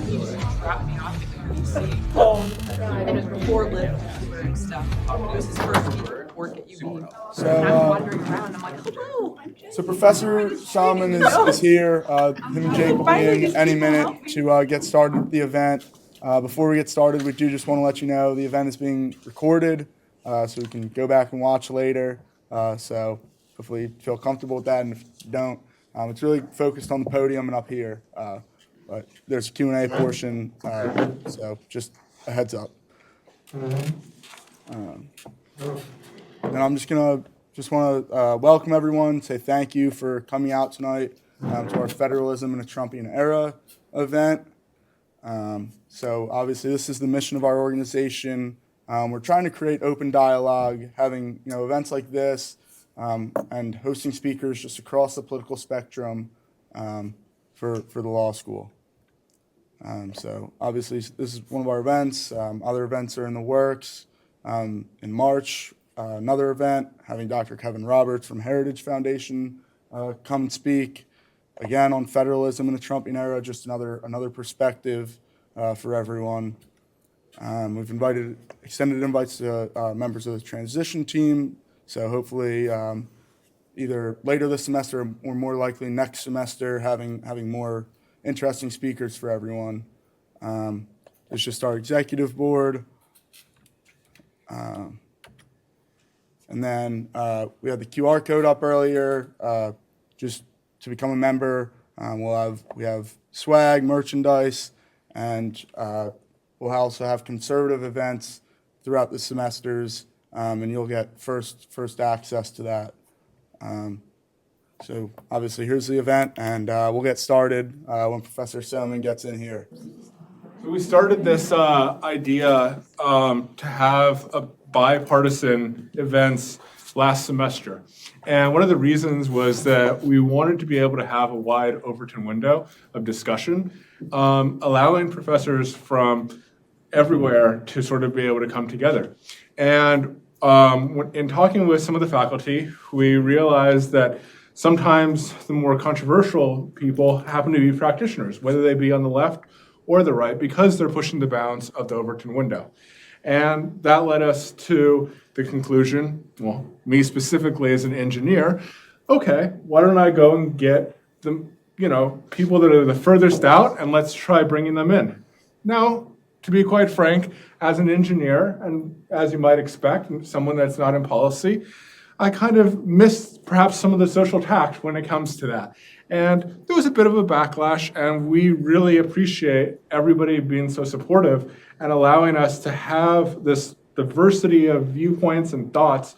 he just dropped me off at UBC. And it was before Lyft and stuff. It was his first week of work at UB. So, and I'm wandering around. I'm like, hello, I'm Jay. So Professor Somin is here. Him and Jake will be in any minute to get started with the event. Before we get started, we do just want to let you know the event is being recorded, so we can go back and watch later. So hopefully you feel comfortable with that, and if you don't, it's really focused on the podium and up here. But there's a Q&A portion, so just a heads up. And I'm just want to welcome everyone, say thank you for coming out tonight to our Federalism in a Trumpian Era event. So obviously this is the mission of our organization. We're trying to create open dialogue, having events like this, and hosting speakers just across the political spectrum for the law school. So obviously this is one of our events. Other events are in the works. In March, another event, having Dr. Kevin Roberts from Heritage Foundation come and speak, again on federalism in the Trumpian era, just another perspective for everyone. We've extended invites to members of the transition team, so hopefully either later this semester or more likely next semester, having more interesting speakers for everyone. It's just our executive board. And then we had the QR code up earlier. Just to become a member, we have swag, merchandise, and we'll also have conservative events throughout the semesters, and you'll get first access to that. So obviously here's the event, and we'll get started when Professor Somin gets in here. So we started this idea to have a bipartisan events last semester. And one of the reasons was that we wanted to be able to have a wide Overton window of discussion, allowing professors from everywhere to sort of be able to come together. And in talking with some of the faculty, we realized that sometimes the more controversial people happen to be practitioners, whether they be on the left or the right, because they're pushing the bounds of the Overton window. And that led us to the conclusion, well, me specifically as an engineer, okay, why don't I go and get the people that are the furthest out, and let's try bringing them in. Now, to be quite frank, as an engineer, and as you might expect, someone that's not in policy, I kind of missed perhaps some of the social tact when it comes to that. And there was a bit of a backlash, and we really appreciate everybody being so supportive and allowing us to have this diversity of viewpoints and thoughts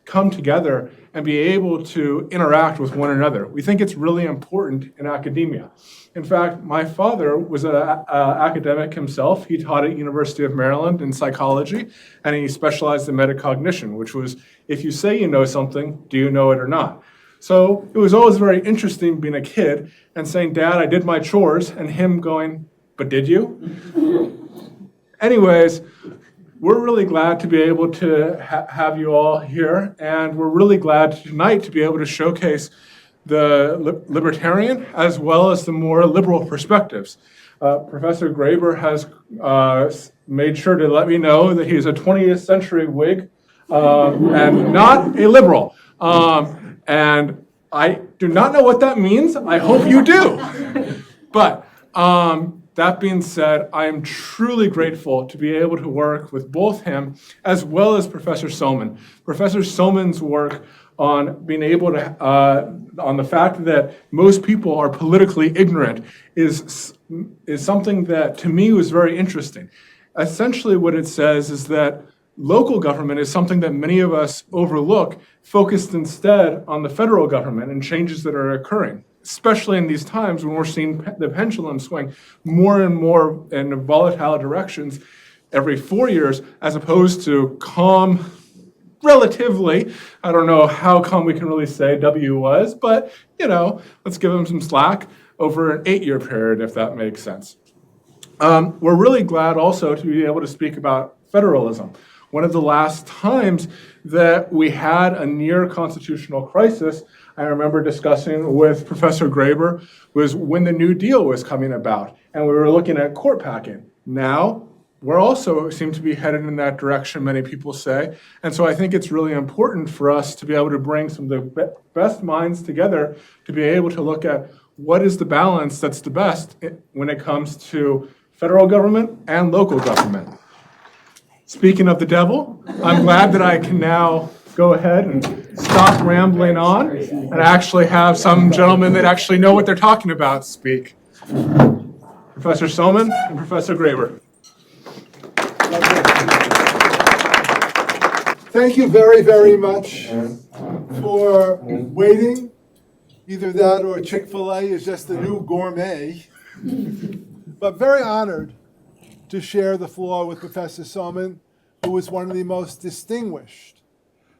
come together and be able to interact with one another. We think it's really important in academia. In fact, my father was an academic himself. He taught at University of Maryland in psychology, and he specialized in metacognition, which was, if you say you know something, do you know it or not? So it was always very interesting being a kid and saying, Dad, I did my chores, and him going, but did you? Anyways, we're really glad to be able to have you all here, and we're really glad tonight to be able to showcase the libertarian as well as the more liberal perspectives. Professor Graber has made sure to let me know that he's a 20th century Whig and not a liberal. And I do not know what that means. I hope you do. But that being said, I am truly grateful to be able to work with both him as well as Professor Somin. Professor Somin's work on being able to, on the fact that most people are politically ignorant is something that to me was very interesting. Essentially what it says is that local government is something that many of us overlook, focused instead on the federal government and changes that are occurring, especially in these times when we're seeing the pendulum swing more and more in volatile directions every 4 years, as opposed to calm, relatively, I don't know how calm we can really say W was, but, let's give him some slack over an 8-year period, if that makes sense. We're really glad also to be able to speak about federalism. One of the last times that we had a near constitutional crisis, I remember discussing with Professor Graber was when the New Deal was coming about, and we were looking at court packing. Now, we're also seem to be headed in that direction, many people say. And so I think it's really important for us to be able to bring some of the best minds together to be able to look at what is the balance that's the best when it comes to federal government and local government. Speaking of the devil, I'm glad that I can now go ahead and stop rambling on and actually have some gentlemen that actually know what they're talking about speak. Professor Somin and Professor Graber. Thank you very, very much for waiting. Either that or Chick-fil-A is just the new gourmet. But very honored to share the floor with Professor Somin, who is one of the most distinguished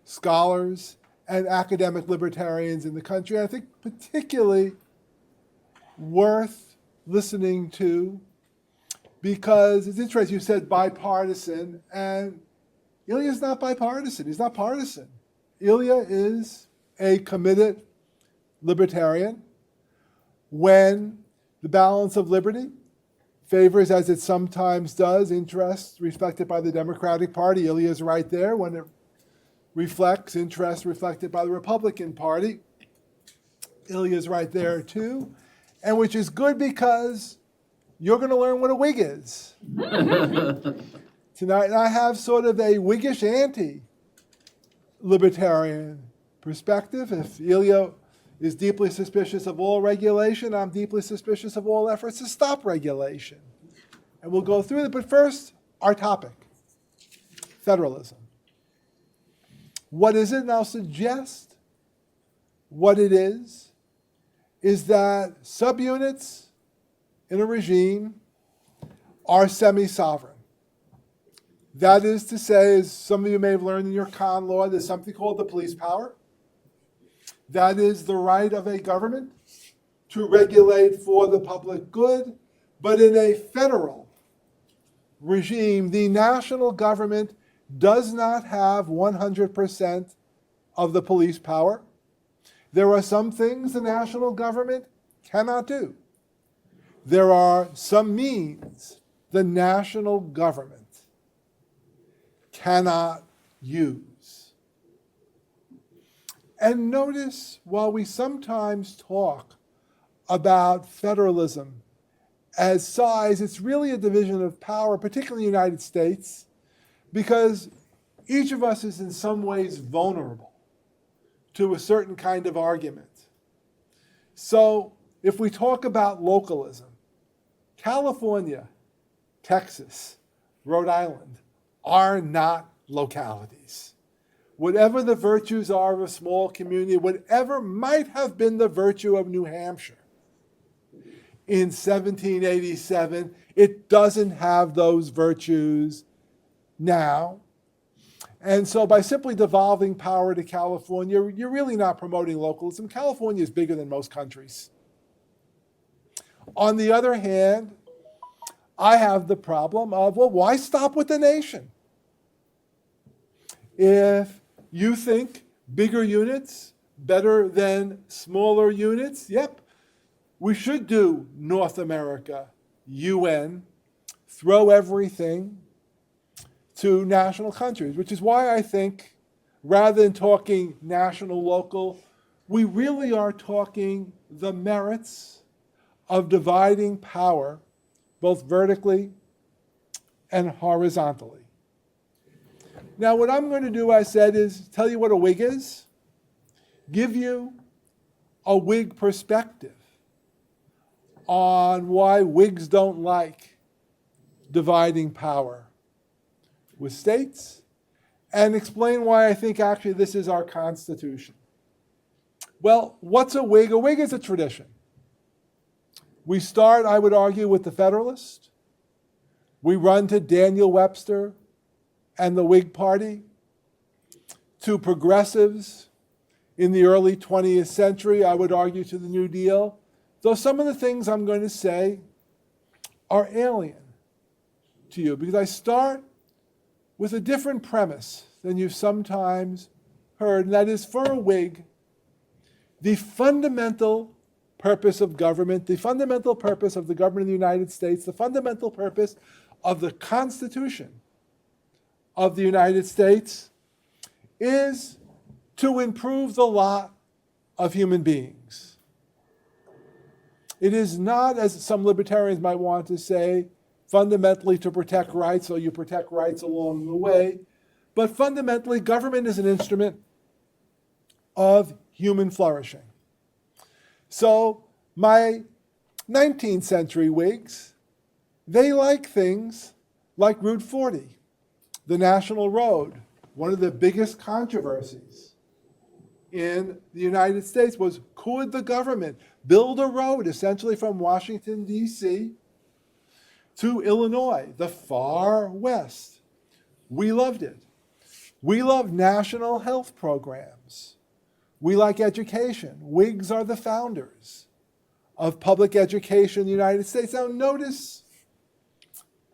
scholars and academic libertarians in the country. I think particularly worth listening to because it's interesting. You said bipartisan, and Ilya's not bipartisan. He's not partisan. Ilya is a committed libertarian. When the balance of liberty favors, as it sometimes does, interests reflected by the Democratic Party, Ilya is right there. When it reflects interests reflected by the Republican Party, Ilya is right there too. And which is good because you're going to learn what a Whig is. Tonight, I have sort of a Whiggish anti-libertarian perspective. If Ilya is deeply suspicious of all regulation, I'm deeply suspicious of all efforts to stop regulation. And we'll go through it. But first, our topic, federalism. What is it? And I'll suggest what it is that subunits in a regime are semi-sovereign. That is to say, as some of you may have learned in your con law, there's something called the police power. That is the right of a government to regulate for the public good. But in a federal regime, the national government does not have 100% of the police power. There are some things the national government cannot do. There are some means the national government cannot use. And notice, while we sometimes talk about federalism as size, it's really a division of power, particularly in the United States, because each of us is in some ways vulnerable to a certain kind of argument. So if we talk about localism, California, Texas, Rhode Island are not localities. Whatever the virtues are of a small community, whatever might have been the virtue of New Hampshire in 1787, it doesn't have those virtues now. And so by simply devolving power to California, you're really not promoting localism. California is bigger than most countries. On the other hand, I have the problem of, well, why stop with the nation? If you think bigger units better than smaller units, yep, we should do North America, UN, throw everything to national countries, which is why I think rather than talking national, local, we really are talking the merits of dividing power both vertically and horizontally. Now, what I'm going to do, I said, is tell you what a Whig is, give you a Whig perspective on why Whigs don't like dividing power with states, and explain why I think actually this is our Constitution. Well, what's a Whig? A Whig is a tradition. We start, I would argue, with the Federalist. We run to Daniel Webster and the Whig Party, to progressives in the early 20th century, I would argue to the New Deal. Though some of the things I'm going to say are alien to you, because I start with a different premise than you've sometimes heard, and that is for a Whig, The fundamental purpose of government, the fundamental purpose of the government of the United States, the fundamental purpose of the Constitution of the United States is to improve the lot of human beings. It is not, as some libertarians might want to say, fundamentally to protect rights, so you protect rights along the way, but fundamentally government is an instrument of human flourishing. So my 19th century Whigs, they like things like Route 40, the National Road. One of the biggest controversies in the United States was, could the government build a road essentially from Washington, D.C. to Illinois, the far west? We loved it. We love national health programs. We like education. Whigs are the founders of public education in the United States. Now notice,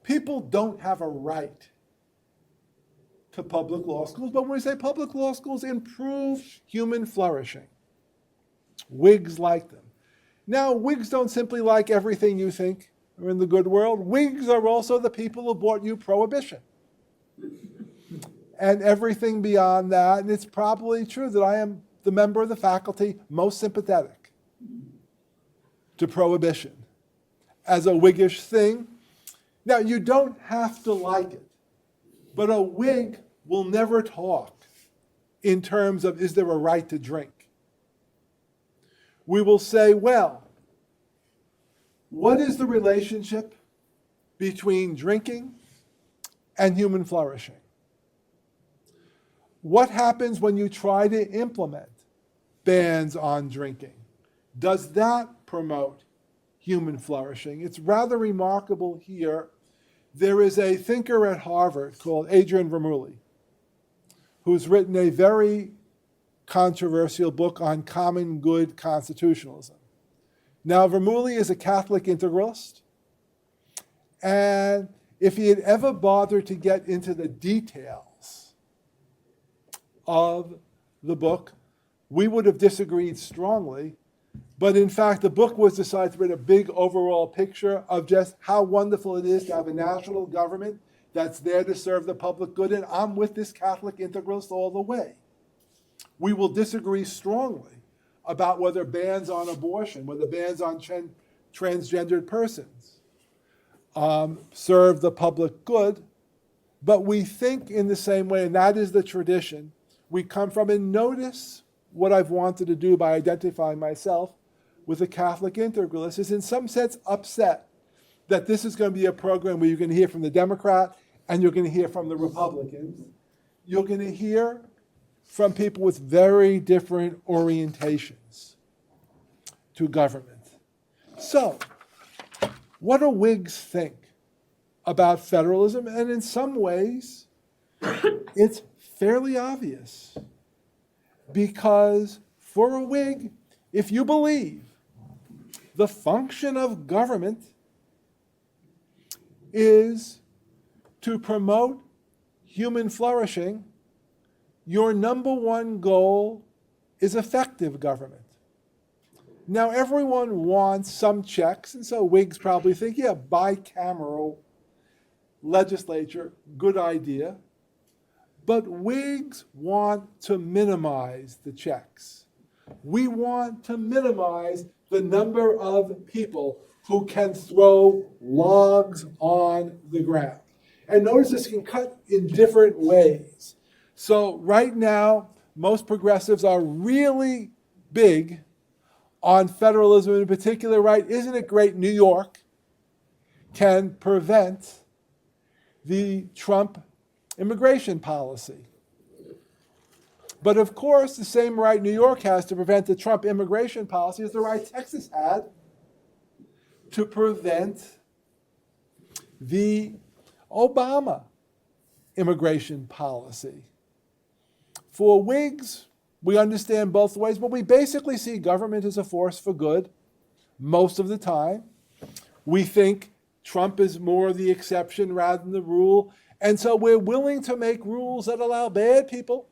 people don't have a right to public law schools, but when we say public law schools improve human flourishing, Whigs like them. Now, Whigs don't simply like everything you think are in the good world. Whigs are also the people who bought you prohibition and everything beyond that. And it's probably true that I am the member of the faculty most sympathetic to prohibition as a Whiggish thing. Now, you don't have to like it, but a Whig will never talk in terms of, is there a right to drink? We will say, well, what is the relationship between drinking and human flourishing? What happens when you try to implement bans on drinking? Does that promote human flourishing? It's rather remarkable here. There is a thinker at Harvard called Adrian Vermeulen, who's written a very controversial book on common good constitutionalism. Now, Vermeulen is a Catholic integralist, and if he had ever bothered to get into the details of the book, we would have disagreed strongly. But in fact, the book was decided to create a big overall picture of just how wonderful it is to have a national government that's there to serve the public good. And I'm with this Catholic integralist all the way. We will disagree strongly about whether bans on abortion, whether bans on transgendered persons serve the public good. But we think in the same way, and that is the tradition we come from. And notice what I've wanted to do by identifying myself with a Catholic integralist is in some sense upset that this is going to be a program where you're going to hear from the Democrat and you're going to hear from the Republicans. You're going to hear from people with very different orientations to government. So, what do Whigs think about federalism? And in some ways, it's fairly obvious. Because for a Whig, if you believe the function of government is to promote human flourishing, your number one goal is effective government. Now, everyone wants some checks, and so Whigs probably think, yeah, bicameral legislature, good idea. But Whigs want to minimize the checks. We want to minimize the number of people who can throw logs on the ground. And notice this can cut in different ways. So right now, most progressives are really big on federalism in particular, right? Isn't it great New York can prevent the Trump immigration policy? But of course, the same right New York has to prevent the Trump immigration policy is the right Texas had to prevent the Obama immigration policy. For Whigs, we understand both ways, but we basically see government as a force for good most of the time. We think Trump is more the exception rather than the rule. And so we're willing to make rules that allow bad people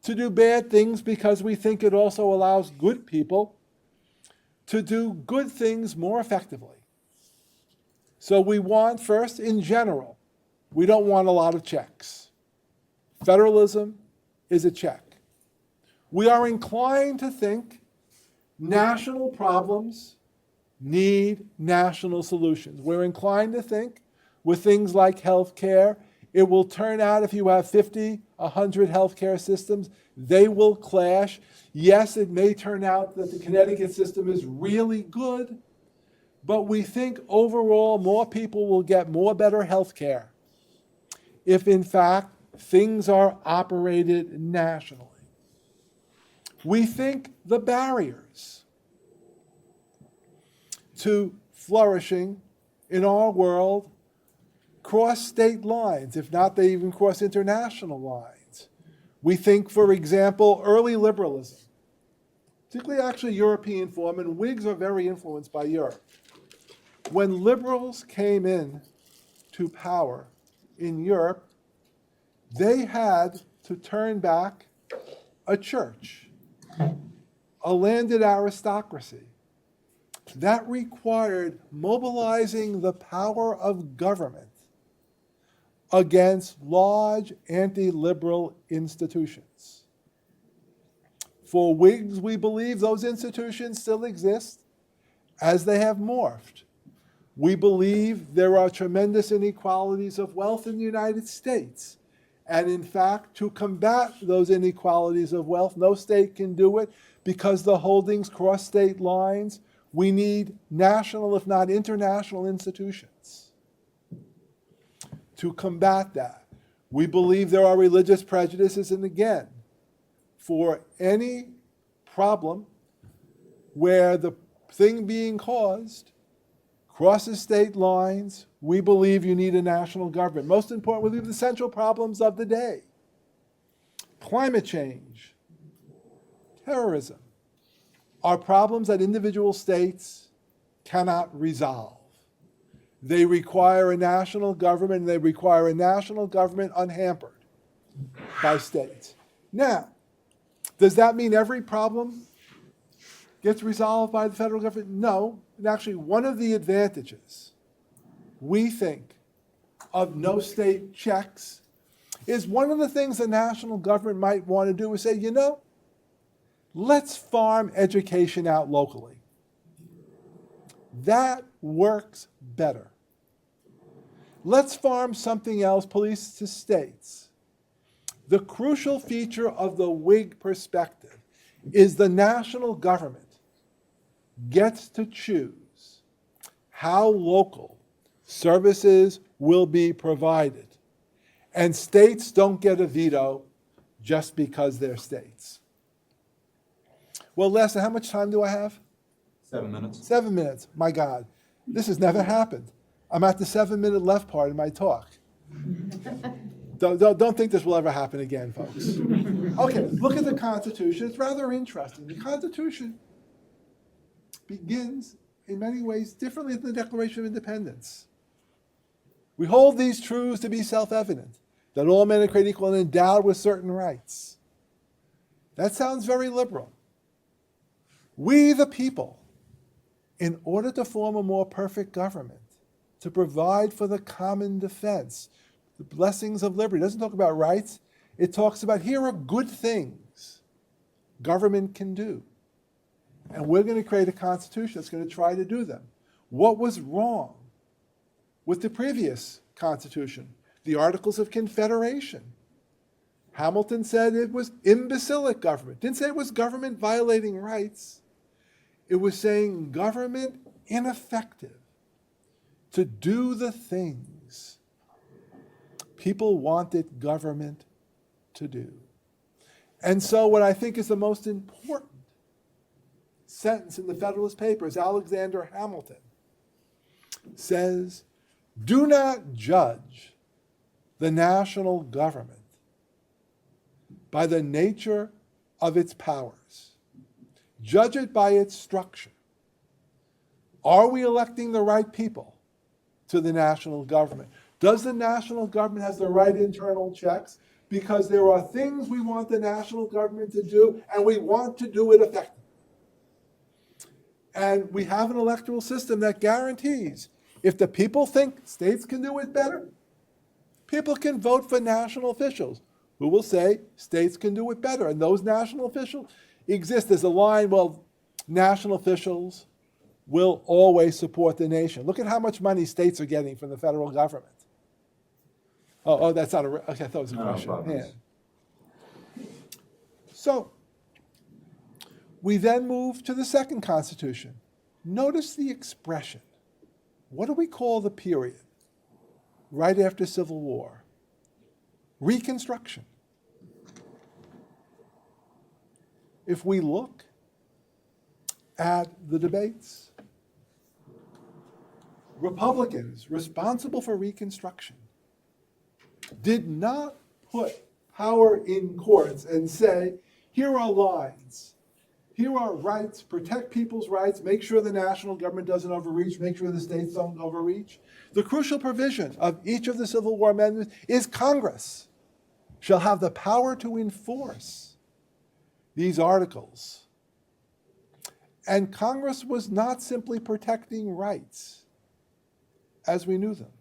to do bad things because we think it also allows good people to do good things more effectively. So we want, first, in general, we don't want a lot of checks. Federalism is a check. We are inclined to think national problems need national solutions. We're inclined to think with things like health care, it will turn out if you have 50, 100 healthcare systems, they will clash. Yes, it may turn out that the Connecticut system is really good, but we think overall more people will get more better healthcare if in fact things are operated nationally. We think the barriers to flourishing in our world cross state lines, if not they even cross international lines. We think, for example, early liberalism, particularly actually European form, and Whigs are very influenced by Europe. When liberals came in to power in Europe, they had to turn back a church, a landed aristocracy. That required mobilizing the power of government against large anti-liberal institutions. For Whigs, we believe those institutions still exist as they have morphed. We believe there are tremendous inequalities of wealth in the United States. And in fact, to combat those inequalities of wealth, no state can do it because the holdings cross state lines. We need national, if not international, institutions to combat that. We believe there are religious prejudices, and again, for any problem where the thing being caused crosses state lines, we believe you need a national government. Most important, we believe the central problems of the day: climate change, terrorism, are problems that individual states cannot resolve. They require a national government, and they require a national government unhampered by states. Now, does that mean every problem gets resolved by the federal government? No. And actually, one of the advantages, we think, of no state checks is one of the things the national government might want to do is say, you know, let's farm education out locally. That works better. Let's farm something else, police to states. The crucial feature of the Whig perspective is the national government gets to choose how local services will be provided. And states don't get a veto just because they're states. Well, Lester, how much time do I have? 7 minutes. 7 minutes. My God, this has never happened. I'm at the 7-minute left part of my talk. Don't think this will ever happen again, folks. Okay, look at the Constitution. It's rather interesting. The Constitution begins, in many ways, differently than the Declaration of Independence. We hold these truths to be self-evident, that all men are created equal and endowed with certain rights. That sounds very liberal. We, the people, in order to form a more perfect government, to provide for the common defense, the blessings of liberty. It doesn't talk about rights. It talks about here are good things government can do. And we're going to create a constitution that's going to try to do them. What was wrong with the previous constitution? The Articles of Confederation. Hamilton said it was imbecilic government. Didn't say it was government violating rights. It was saying government ineffective to do the things people wanted government to do. And so what I think is the most important sentence in the Federalist Papers, Alexander Hamilton says, do not judge the national government by the nature of its powers. Judge it by its structure. Are we electing the right people to the national government? Does the national government have the right internal checks? because there are things we want the national government to do, and we want to do it effectively. And we have an electoral system that guarantees if the people think states can do it better, people can vote for national officials who will say states can do it better. And those national officials exist as a line, well, national officials will always support the nation. Look at how much money states are getting from the federal government. Oh, that's not a, okay, I thought it was a question. Yeah. So, we then move to the second constitution. Notice the expression. What do we call the period right after Civil War? Reconstruction. If we look at the debates, Republicans responsible for Reconstruction did not put power in courts and say, here are lines, here are rights, protect people's rights, make sure the national government doesn't overreach, make sure the states don't overreach. The crucial provision of each of the Civil War amendments is Congress shall have the power to enforce these articles. And Congress was not simply protecting rights as we knew them.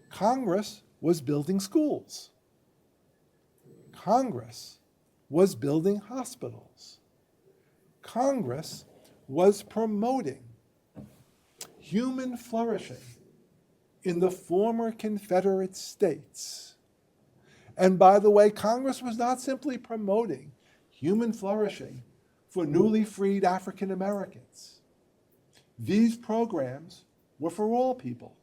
Congress was building schools. Congress was building hospitals. Congress was promoting human flourishing in the former Confederate states. And by the way, Congress was not simply promoting human flourishing for newly freed African Americans. These programs were for all people.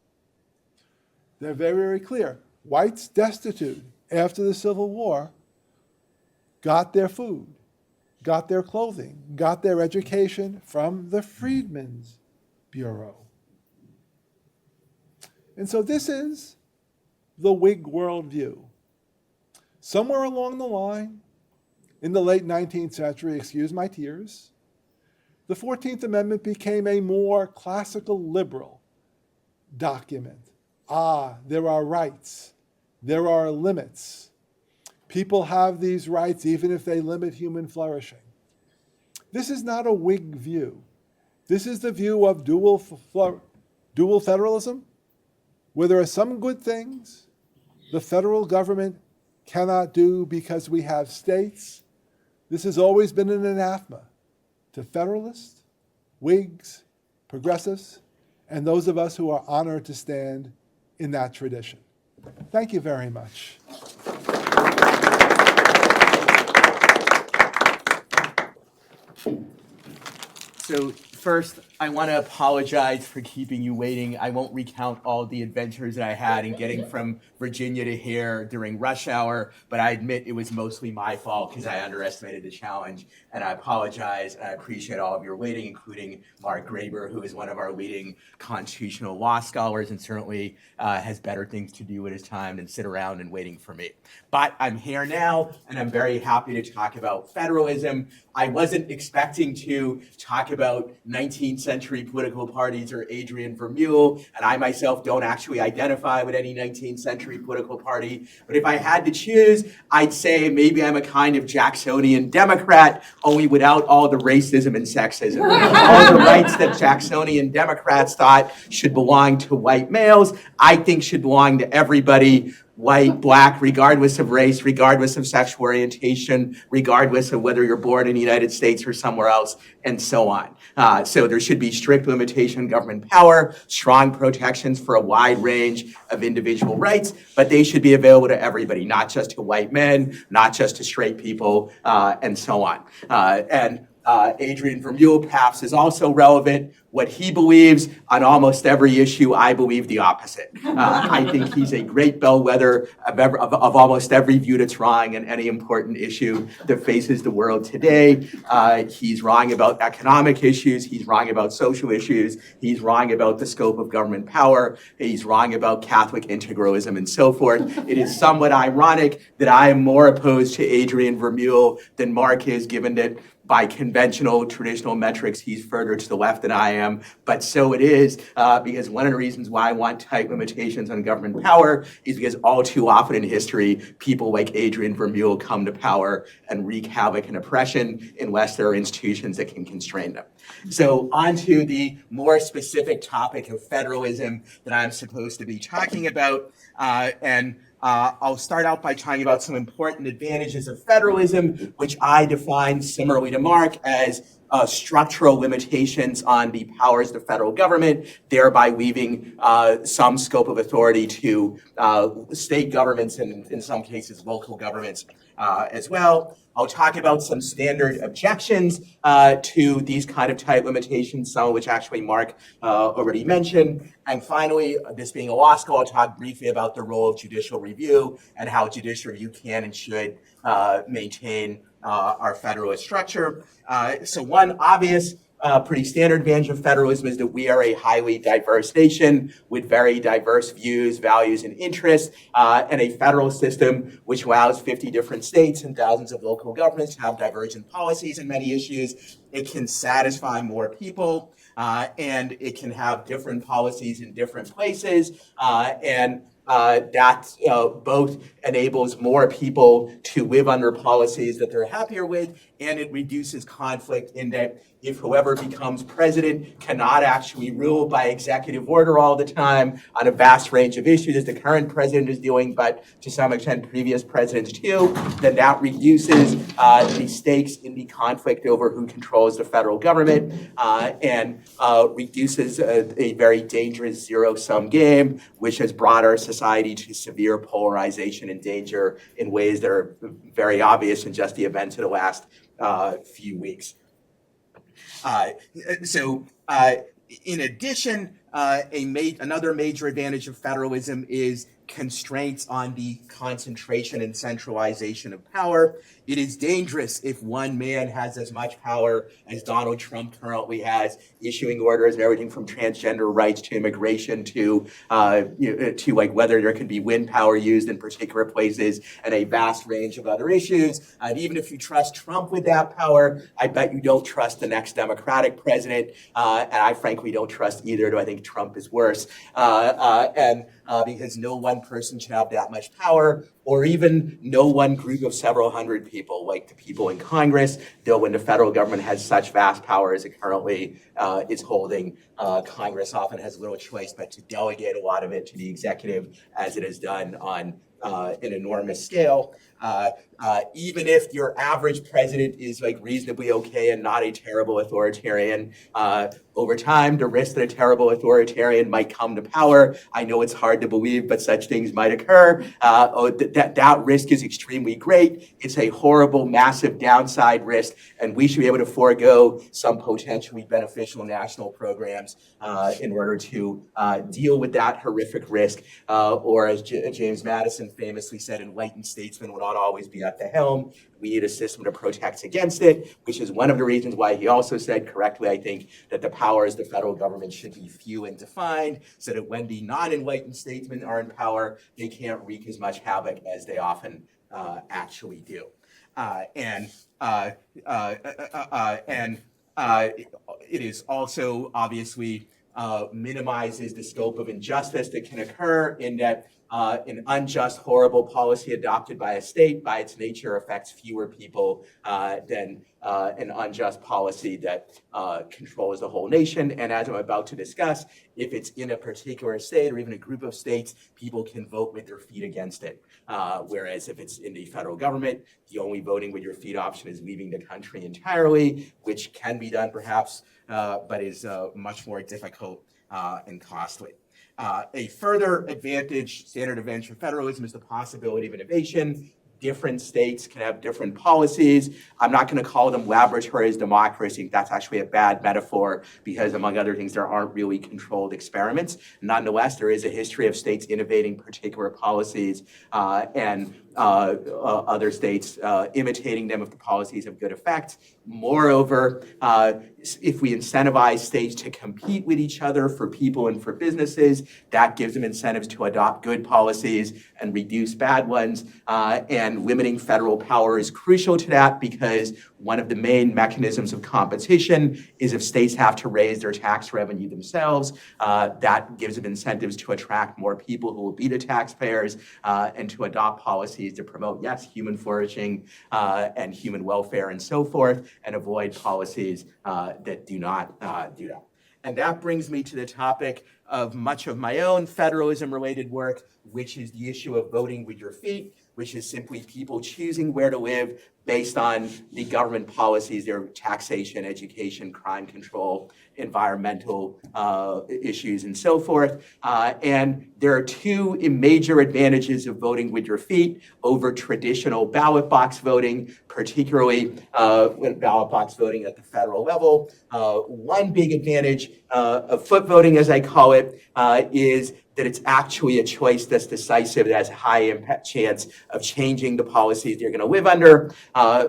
They're very, very clear. Whites destitute after the Civil War got their food, got their clothing, got their education from the Freedmen's Bureau. And so this is the Whig worldview. Somewhere along the line, in the late 19th century, excuse my tears, the 14th Amendment became a more classical liberal document. There are rights. There are limits. People have these rights even if they limit human flourishing. This is not a Whig view. This is the view of dual federalism, where there are some good things the federal government cannot do because we have states. This has always been an anathema to Federalists, Whigs, Progressives, and those of us who are honored to stand in that tradition. Thank you very much. So first, I want to apologize for keeping you waiting. I won't recount all the adventures that I had in getting from Virginia to here during rush hour, but I admit it was mostly my fault because I underestimated the challenge, and I apologize, and I appreciate all of your waiting, including Mark Graber, who is one of our leading constitutional law scholars and certainly has better things to do with his time than sit around and waiting for me. But I'm here now, and I'm very happy to talk about federalism. I wasn't expecting to talk about 19th century political parties or Adrian Vermeule, and I myself don't actually identify with any 19th century political party. But if I had to choose, I'd say maybe I'm a kind of Jacksonian Democrat, only without all the racism and sexism. All the rights that Jacksonian Democrats thought should belong to white males, I think should belong to everybody, white, black, regardless of race, regardless of sexual orientation, regardless of whether you're born in the United States or somewhere else, and so on. So there should be strict limitation on government power, strong protections for a wide range of individual rights, but they should be available to everybody, not just to white men, not just to straight people, and so on. Adrian Vermeule perhaps is also relevant. What he believes on almost every issue, I believe the opposite. I think he's a great bellwether of almost every view that's wrong on any important issue that faces the world today. He's wrong about economic issues. He's wrong about social issues. He's wrong about the scope of government power. He's wrong about Catholic integralism and so forth. It is somewhat ironic that I am more opposed to Adrian Vermeule than Mark is, given that by conventional, traditional metrics, he's further to the left than I am, but so it is, because one of the reasons why I want tight limitations on government power is because all too often in history, people like Adrian Vermeule come to power and wreak havoc and oppression unless there are institutions that can constrain them. So on to the more specific topic of federalism that I'm supposed to be talking about, I'll start out by talking about some important advantages of federalism, which I define similarly to Mark as structural limitations on the powers of the federal government, thereby leaving some scope of authority to state governments and in some cases local governments as well. I'll talk about some standard objections to these kind of tight limitations, some of which actually Mark already mentioned. And finally, this being a law school, I'll talk briefly about the role of judicial review and how judicial review can and should maintain our federalist structure. So one obvious, pretty standard advantage of federalism is that we are a highly diverse nation with very diverse views, values, and interests, and a federal system which allows 50 different states and thousands of local governments to have divergent policies in many issues. It can satisfy more people, and it can have different policies in different places, and that both enables more people to live under policies that they're happier with, and it reduces conflict in that if whoever becomes president cannot actually rule by executive order all the time on a vast range of issues as the current president is doing, but to some extent previous presidents too, then that reduces the stakes in the conflict over who controls the federal government and reduces a very dangerous zero-sum game, which has brought our society to severe polarization and danger in ways that are very obvious in just the events of the last few weeks. In addition, another major advantage of federalism is constraints on the concentration and centralization of power. It is dangerous if one man has as much power as Donald Trump currently has, issuing orders and everything from transgender rights to immigration to like whether there can be wind power used in particular places and a vast range of other issues. And even if you trust Trump with that power, I bet you don't trust the next Democratic president. And I frankly don't trust either, though I think Trump is worse. Because no one person should have that much power, or even no one group of several hundred people, like the people in Congress, though when the federal government has such vast power as it currently is holding, Congress often has little choice but to delegate a lot of it to the executive, as it has done on an enormous scale. Even if your average president is like reasonably okay and not a terrible authoritarian, over time, the risk that a terrible authoritarian might come to power, I know it's hard to believe, but such things might occur. That risk is extremely great. It's a horrible, massive downside risk, and we should be able to forego some potentially beneficial national programs in order to deal with that horrific risk. Or as James Madison famously said, enlightened statesmen will not always be at the helm. We need a system that protects against it, which is one of the reasons why he also said correctly, I think, that the powers of the federal government should be few and defined, so that when the non-enlightened statesmen are in power, they can't wreak as much havoc as they often actually do. It is also obviously minimizes the scope of injustice that can occur in that an unjust, horrible policy adopted by a state, by its nature, affects fewer people than an unjust policy that controls the whole nation. And as I'm about to discuss, if it's in a particular state or even a group of states, people can vote with their feet against it. Whereas if it's in the federal government, the only voting with your feet option is leaving the country entirely, which can be done perhaps, but is much more difficult and costly. A further advantage, standard advantage of federalism is the possibility of innovation. Different states can have different policies. I'm not going to call them laboratories of democracy. That's actually a bad metaphor because, among other things, there aren't really controlled experiments. Nonetheless, there is a history of states innovating particular policies and other states imitating them if the policies have good effect. Moreover, if we incentivize states to compete with each other for people and for businesses, that gives them incentives to adopt good policies and reduce bad ones. And limiting federal power is crucial to that because one of the main mechanisms of competition is if states have to raise their tax revenue themselves, that gives them incentives to attract more people who will be the taxpayers and to adopt policies to promote, yes, human flourishing and human welfare and so forth, and avoid policies that do not do that. And that brings me to the topic of much of my own federalism-related work, which is the issue of voting with your feet, which is simply people choosing where to live based on the government policies, their taxation, education, crime control, environmental issues, and so forth. And there are two major advantages of voting with your feet over traditional ballot box voting, particularly when ballot box voting at the federal level. One big advantage of foot voting, as I call it, is that it's actually a choice that's decisive, that has a high impact chance of changing the policies you're going to live under.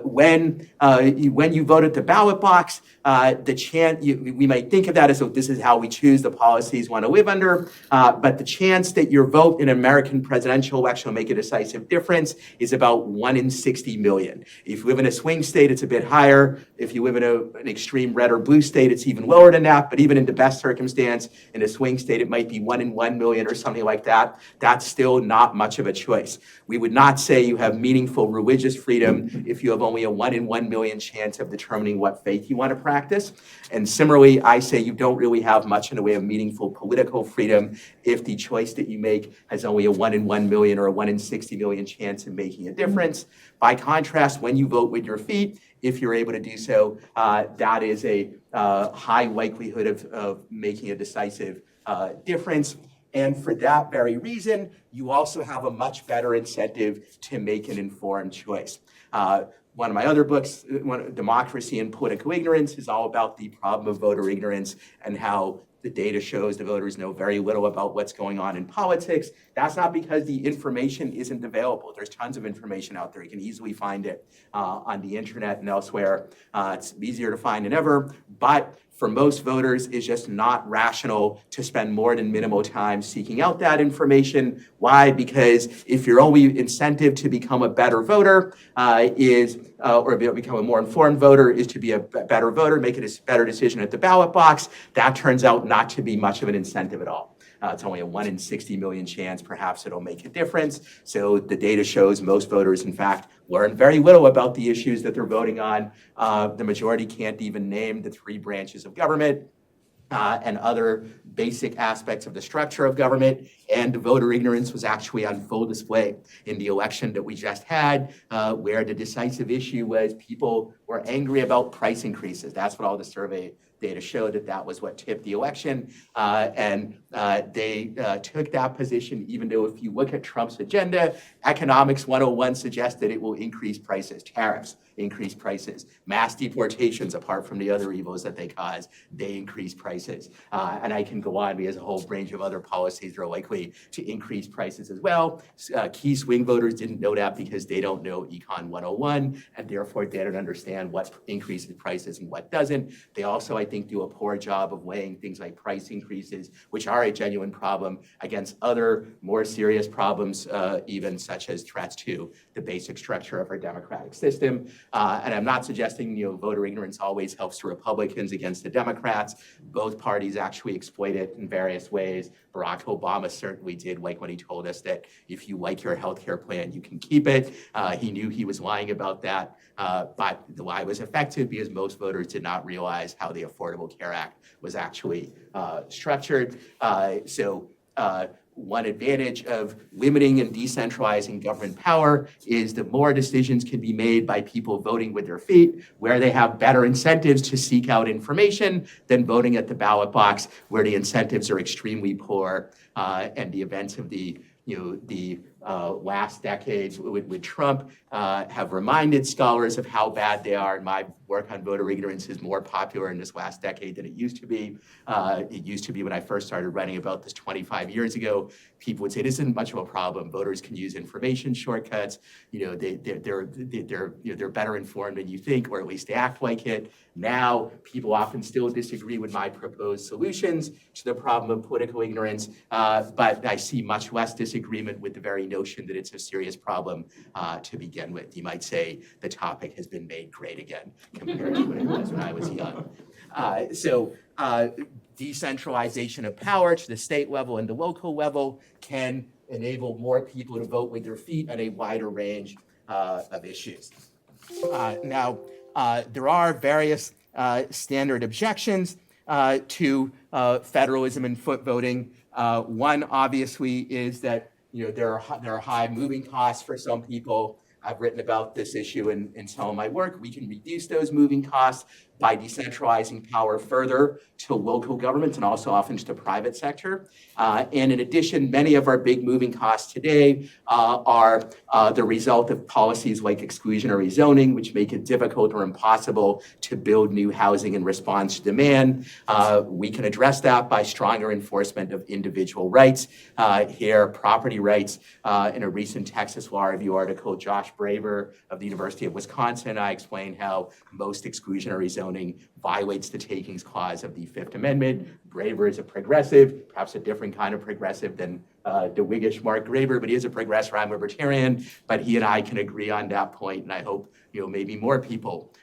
When you vote at the ballot box, we might think of that as, oh, this is how we choose the policies we want to live under, but the chance that your vote in an American presidential election will make a decisive difference is about 1 in 60 million. If you live in a swing state, it's a bit higher. If you live in an extreme red or blue state, it's even lower than that. But even in the best circumstance, in a swing state, it might be 1 in 1 million or something like that. That's still not much of a choice. We would not say you have meaningful religious freedom if you have only a 1 in 1 million chance of determining what faith you want to practice. And similarly, I say you don't really have much in the way of meaningful political freedom if the choice that you make has only a 1 in 1 million or a 1 in 60 million chance of making a difference. By contrast, when you vote with your feet, if you're able to do so, that is a high likelihood of making a decisive difference. And for that very reason, you also have a much better incentive to make an informed choice. One of my other books, Democracy and Political Ignorance, is all about the problem of voter ignorance and how the data shows the voters know very little about what's going on in politics. That's not because the information isn't available. There's tons of information out there. You can easily find it on the internet and elsewhere. It's easier to find than ever, but for most voters, it's just not rational to spend more than minimal time seeking out that information. Why? Because if your only incentive to become a better voter or become a more informed voter is to be a better voter, make a better decision at the ballot box, that turns out not to be much of an incentive at all. It's only a 1 in 60 million chance, perhaps it'll make a difference. So the data shows most voters, in fact, learn very little about the issues that they're voting on. The majority can't even name the 3 branches of government and other basic aspects of the structure of government. And voter ignorance was actually on full display in the election that we just had, where the decisive issue was people were angry about price increases. That's what all the survey data showed, that was what tipped the election. And they took that position, even though if you look at Trump's agenda, Economics 101 suggests that it will increase prices, tariffs increase prices, mass deportations, apart from the other evils that they cause, they increase prices. And I can go on, because a whole range of other policies are likely to increase prices as well. Key swing voters didn't know that because they don't know Econ 101, and therefore they don't understand what increases prices and what doesn't. They also, I think, do a poor job of weighing things like price increases, which are a genuine problem, against other more serious problems, even such as threats to the basic structure of our democratic system. And I'm not suggesting, voter ignorance always helps the Republicans against the Democrats. Both parties actually exploit it in various ways. Barack Obama certainly did, like when he told us that if you like your healthcare plan, you can keep it. He knew he was lying about that, but the lie was effective because most voters did not realize how the Affordable Care Act was actually structured. One advantage of limiting and decentralizing government power is that more decisions can be made by people voting with their feet, where they have better incentives to seek out information than voting at the ballot box, where the incentives are extremely poor. And the events of the last decades with Trump have reminded scholars of how bad they are. And my work on voter ignorance is more popular in this last decade than it used to be. It used to be when I first started writing about this 25 years ago, people would say, this isn't much of a problem. Voters can use information shortcuts. They're better informed than you think, or at least they act like it. Now, people often still disagree with my proposed solutions to the problem of political ignorance, but I see much less disagreement with the very notion that it's a serious problem to begin with. You might say the topic has been made great again compared to what it was when I was young. Decentralization of power to the state level and the local level can enable more people to vote with their feet on a wider range of issues. There are various standard objections to federalism and foot voting. One, obviously, is that there are high moving costs for some people. I've written about this issue in some of my work. We can reduce those moving costs by decentralizing power further to local governments and also often to the private sector. And in addition, many of our big moving costs today are the result of policies like exclusionary zoning, which make it difficult or impossible to build new housing in response to demand. We can address that by stronger enforcement of individual rights. Here, property rights. In a recent Texas Law Review article, Josh Braver of the University of Wisconsin, I explained how most exclusionary zoning violates the takings clause of the Fifth Amendment. Braver is a progressive, perhaps a different kind of progressive than the Whiggish Mark Graber, but he is a progressive. I'm libertarian, but he and I can agree on that point, and I hope maybe more people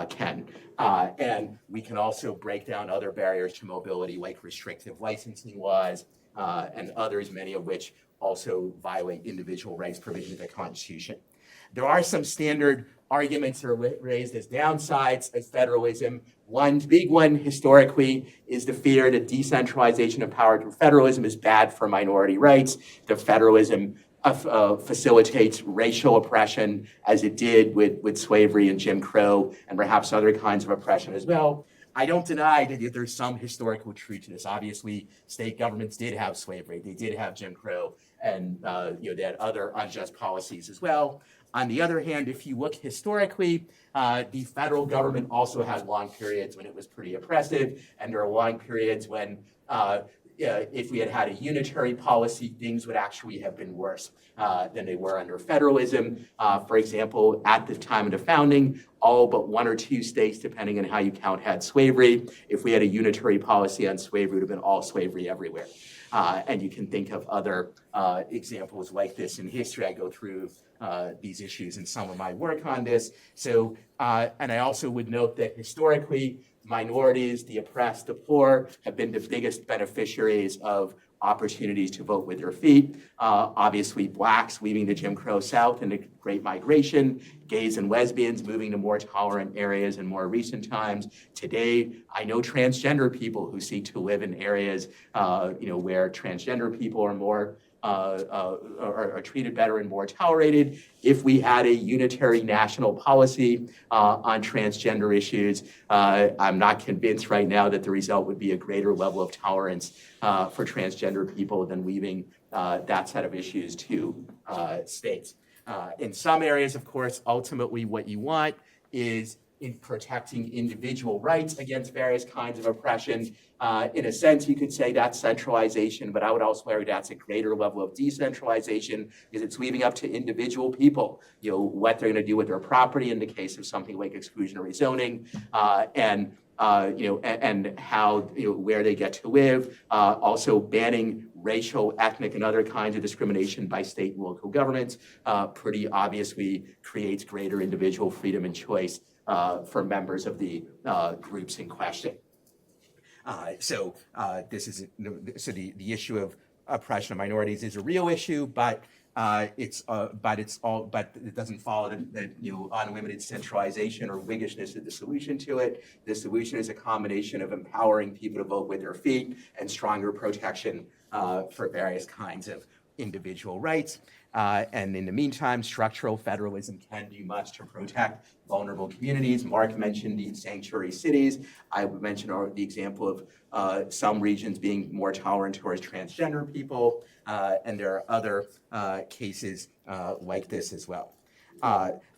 can. And we can also break down other barriers to mobility, like restrictive licensing laws and others, many of which also violate individual rights provisions of the Constitution. There are some standard arguments that are raised as downsides of federalism. One big one historically is the fear that decentralization of power through federalism is bad for minority rights. The federalism facilitates racial oppression, as it did with slavery and Jim Crow and perhaps other kinds of oppression as well. I don't deny that there's some historical truth to this. Obviously, state governments did have slavery. They did have Jim Crow, and they had other unjust policies as well. On the other hand, if you look historically, the federal government also had long periods when it was pretty oppressive, and there are long periods when if we had had a unitary policy, things would actually have been worse than they were under federalism. For example, at the time of the founding, all but one or two states, depending on how you count, had slavery. If we had a unitary policy on slavery, it would have been all slavery everywhere. And you can think of other examples like this in history. I go through these issues in some of my work on this. So, and I also would note that historically, minorities, the oppressed, the poor have been the biggest beneficiaries of opportunities to vote with their feet. Obviously, blacks leaving the Jim Crow South in the Great Migration, gays and lesbians moving to more tolerant areas in more recent times. Today, I know transgender people who seek to live in areas, where transgender people are more are treated better and more tolerated. If we had a unitary national policy on transgender issues, I'm not convinced right now that the result would be a greater level of tolerance for transgender people than leaving that set of issues to states. In some areas, of course, ultimately what you want is in protecting individual rights against various kinds of oppression. In a sense, you could say that's centralization, but I would also argue that's a greater level of decentralization because it's leaving up to individual people, what they're going to do with their property in the case of something like exclusionary zoning, and how, where they get to live, also banning racial, ethnic, and other kinds of discrimination by state and local governments pretty obviously creates greater individual freedom and choice for members of the groups in question. So the issue of oppression of minorities is a real issue, but it doesn't follow that unlimited centralization or Whiggishness is the solution to it. The solution is a combination of empowering people to vote with their feet and stronger protection for various kinds of individual rights. And in the meantime, structural federalism can do much to protect vulnerable communities. Mark mentioned the sanctuary cities. I would mention the example of some regions being more tolerant towards transgender people, and there are other cases like this as well.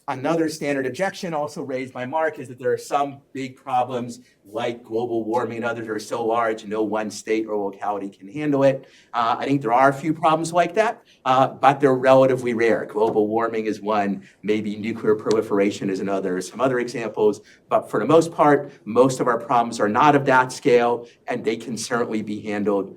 Another standard objection also raised by Mark is that there are some big problems like global warming and others that are so large no one state or locality can handle it. I think there are a few problems like that, but they're relatively rare. Global warming is one, maybe nuclear proliferation is another, some other examples, but for the most part, most of our problems are not of that scale, and they can certainly be handled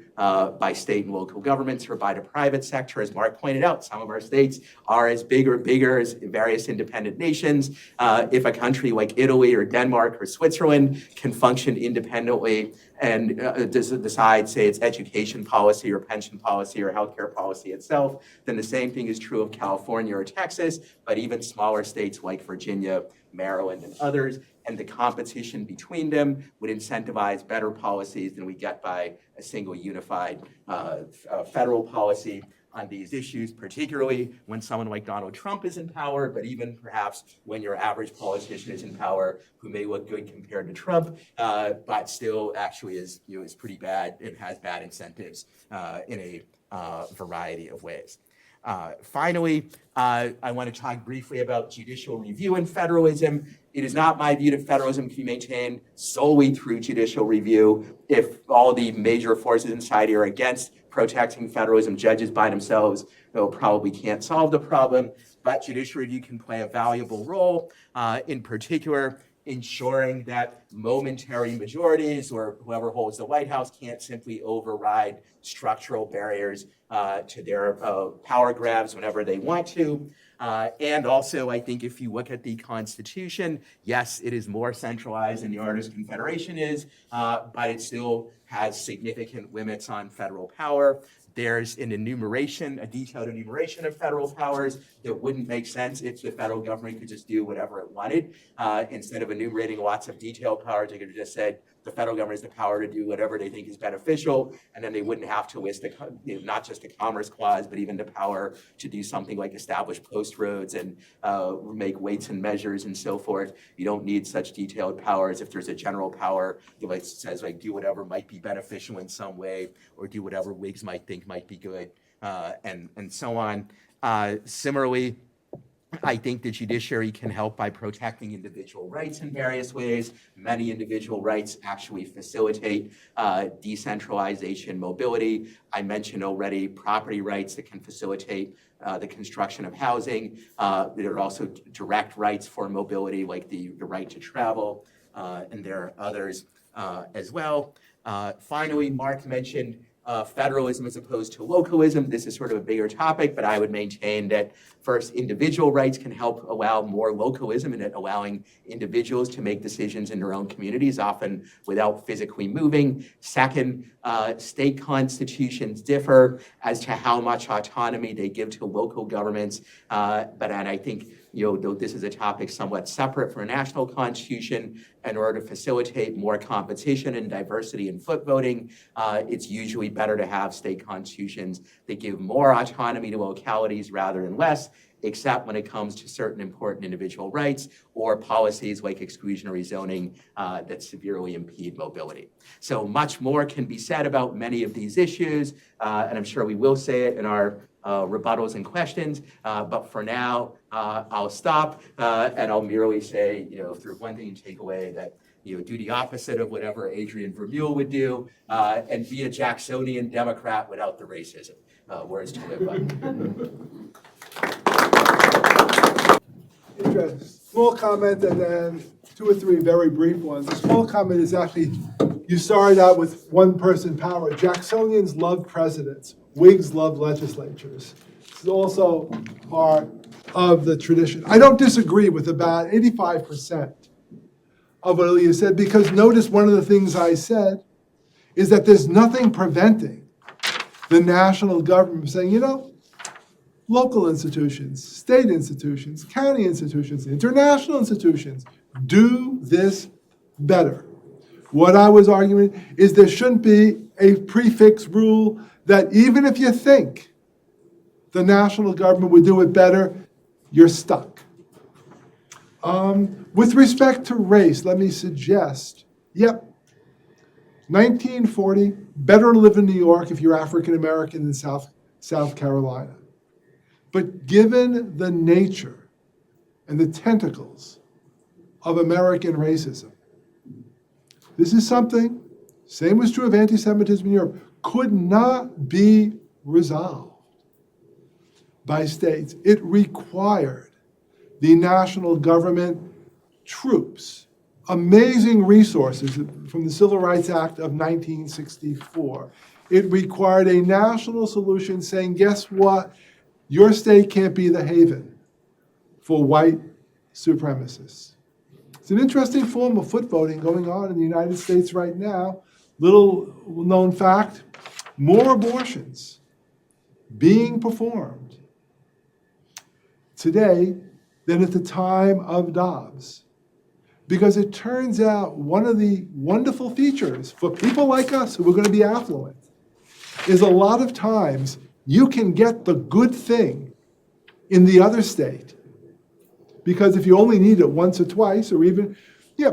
by state and local governments or by the private sector. As Mark pointed out, some of our states are as big or bigger as various independent nations. If a country like Italy or Denmark or Switzerland can function independently and decide, say, its education policy or pension policy or healthcare policy itself, then the same thing is true of California or Texas, but even smaller states like Virginia, Maryland, and others. And the competition between them would incentivize better policies than we get by a single unified federal policy on these issues, particularly when someone like Donald Trump is in power, but even perhaps when your average politician is in power who may look good compared to Trump, but still actually is pretty bad and has bad incentives in a variety of ways. Finally, I want to talk briefly about judicial review and federalism. It is not my view that federalism can be maintained solely through judicial review. If all the major forces in society are against protecting federalism, judges by themselves probably can't solve the problem, but judicial review can play a valuable role, in particular, ensuring that momentary majorities or whoever holds the White House can't simply override structural barriers to their power grabs whenever they want to. And also, I think if you look at the Constitution, yes, it is more centralized than the Articles of Confederation is, but it still has significant limits on federal power. There's an enumeration, a detailed enumeration of federal powers that wouldn't make sense if the federal government could just do whatever it wanted. Instead of enumerating lots of detailed powers, they could have just said the federal government has the power to do whatever they think is beneficial, and then they wouldn't have to list not just the Commerce Clause, but even the power to do something like establish post roads and make weights and measures and so forth. You don't need such detailed powers if there's a general power that says do whatever might be beneficial in some way, or do whatever Whigs might think might be good, and so on. Similarly, I think the judiciary can help by protecting individual rights in various ways. Many individual rights actually facilitate decentralization, mobility. I mentioned already property rights that can facilitate the construction of housing. There are also direct rights for mobility, like the right to travel, and there are others as well. Finally, Mark mentioned federalism as opposed to localism. This is sort of a bigger topic, but I would maintain that first, individual rights can help allow more localism in allowing individuals to make decisions in their own communities, often without physically moving. Second, state constitutions differ as to how much autonomy they give to local governments, and I think though this is a topic somewhat separate from a national constitution, in order to facilitate more competition and diversity in foot voting, it's usually better to have state constitutions that give more autonomy to localities rather than less, except when it comes to certain important individual rights or policies like exclusionary zoning that severely impede mobility. So much more can be said about many of these issues, and I'm sure we will say it in our rebuttals and questions, but for now, I'll stop and I'll merely say, if there's one thing to take away, that do the opposite of whatever Adrian Vermeule would do, and be a Jacksonian Democrat without the racism. Words to live by. Interesting. Small comment and then two or three very brief ones. The small comment is actually, you started out with one person power. Jacksonians love presidents. Whigs love legislatures. This is also part of the tradition. I don't disagree with about 85% of what Ilya said, because notice one of the things I said is that there's nothing preventing the national government from saying, local institutions, state institutions, county institutions, international institutions, do this better. What I was arguing is there shouldn't be a prefix rule that even if you think the national government would do it better, you're stuck. With respect to race, let me suggest, 1940, better to live in New York if you're African American than South Carolina. But given the nature and the tentacles of American racism, this is something, same was true of anti-Semitism in Europe, could not be resolved by states. It required the national government, troops, amazing resources from the Civil Rights Act of 1964. It required a national solution saying, guess what? Your state can't be the haven for white supremacists. It's an interesting form of foot voting going on in the United States right now. Little known fact, more abortions being performed today than at the time of Dobbs. Because it turns out one of the wonderful features for people like us who are going to be affluent is a lot of times you can get the good thing in the other state. Because if you only need it once or twice, or even,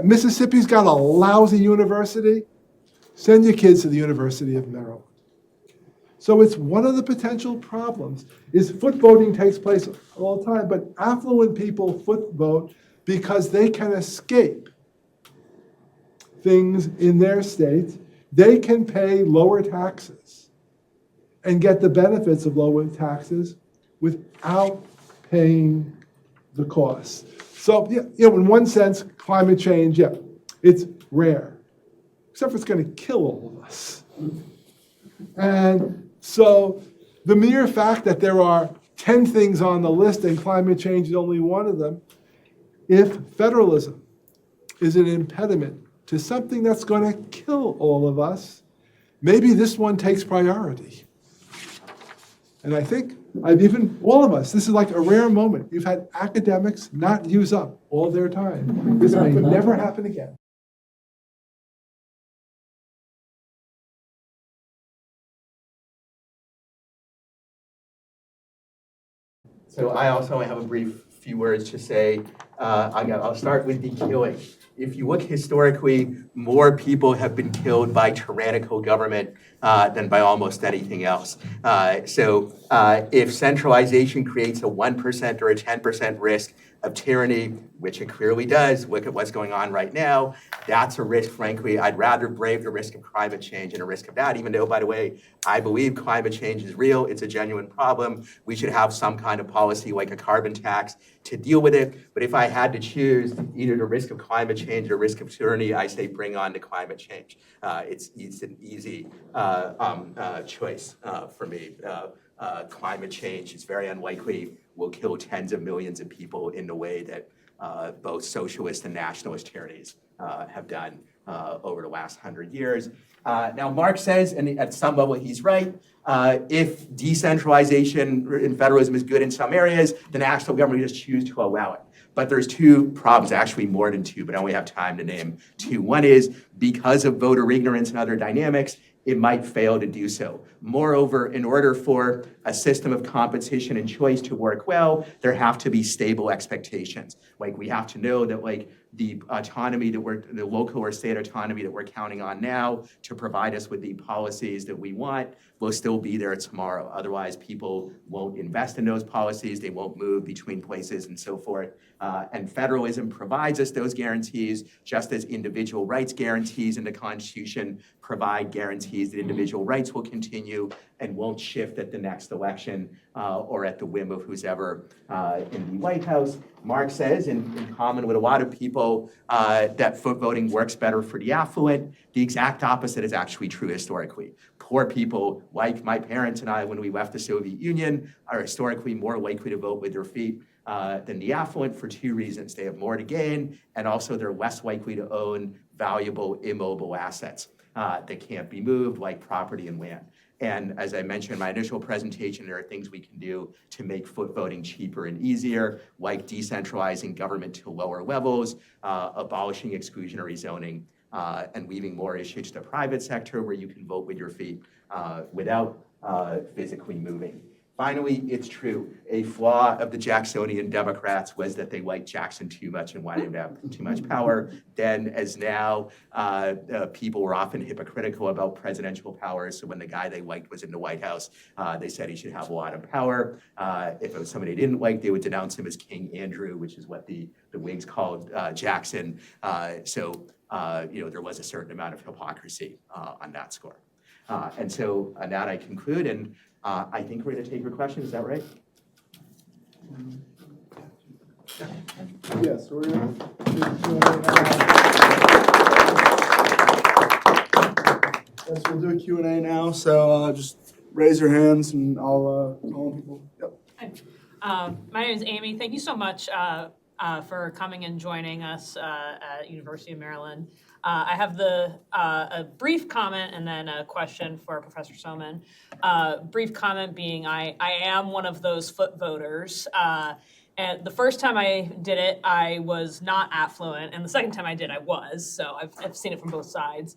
Mississippi's got a lousy university, send your kids to the University of Maryland. So it's one of the potential problems is foot voting takes place all the time, but affluent people foot vote because they can escape things in their state. They can pay lower taxes and get the benefits of lower taxes without paying the costs. So, in one sense, climate change, it's rare, except for it's going to kill all of us. And so the mere fact that there are 10 things on the list and climate change is only one of them, if federalism is an impediment to something that's going to kill all of us, maybe this one takes priority. And I think all of us, this is like a rare moment. You've had academics not use up all their time. This may never happen again. So I also have a brief few words to say. I'll start with the killing. If you look historically, more people have been killed by tyrannical government than by almost anything else. So if centralization creates a 1% or a 10% risk of tyranny, which it clearly does, look at what's going on right now, that's a risk, frankly. I'd rather brave the risk of climate change and a risk of that, even though, by the way, I believe climate change is real. It's a genuine problem. We should have some kind of policy like a carbon tax to deal with it. But if I had to choose either the risk of climate change or risk of tyranny, I say bring on the climate change. It's an easy choice for me. Climate change is very unlikely will kill tens of millions of people in the way that both socialist and nationalist tyrannies have done over the last 100 years. Now, Marx says, and at some level he's right, if decentralization and federalism is good in some areas, the national government will just choose to allow it. But there's two problems, actually more than two, but I only have time to name two. One is because of voter ignorance and other dynamics, it might fail to do so. Moreover, in order for a system of competition and choice to work well, there have to be stable expectations. Like we have to know that the autonomy the local or state autonomy that we're counting on now to provide us with the policies that we want will still be there tomorrow. Otherwise, people won't invest in those policies, they won't move between places and so forth. And federalism provides us those guarantees, just as individual rights guarantees in the Constitution provide guarantees that individual rights will continue and won't shift at the next election or at the whim of who's ever in the White House. Marx says, in common with a lot of people, that foot voting works better for the affluent. The exact opposite is actually true historically. Poor people, like my parents and I when we left the Soviet Union, are historically more likely to vote with their feet than the affluent for two reasons. They have more to gain, and also they're less likely to own valuable immobile assets that can't be moved, like property and land. And as I mentioned in my initial presentation, there are things we can do to make foot voting cheaper and easier, like decentralizing government to lower levels, abolishing exclusionary zoning, and leaving more issues to the private sector where you can vote with your feet without physically moving. Finally, it's true. A flaw of the Jacksonian Democrats was that they liked Jackson too much and wanted him to have too much power. Then, as now, people were often hypocritical about presidential power. So when the guy they liked was in the White House, they said he should have a lot of power. If it was somebody they didn't like, they would denounce him as King Andrew, which is what the Whigs called Jackson. So there was a certain amount of hypocrisy on that score. And so on that I conclude, and I think we're going to take your questions. Is that right? Yes, we're going to. Guess we'll do a Q&A now, so just raise your hands and I'll call on people. Yep. My name is Amy. Thank you so much for coming and joining us at University of Maryland. I have a brief comment and then a question for Professor Somin. Brief comment being I am one of those foot voters. And the first time I did it, I was not affluent, and the second time I did, I was. So I've seen it from both sides.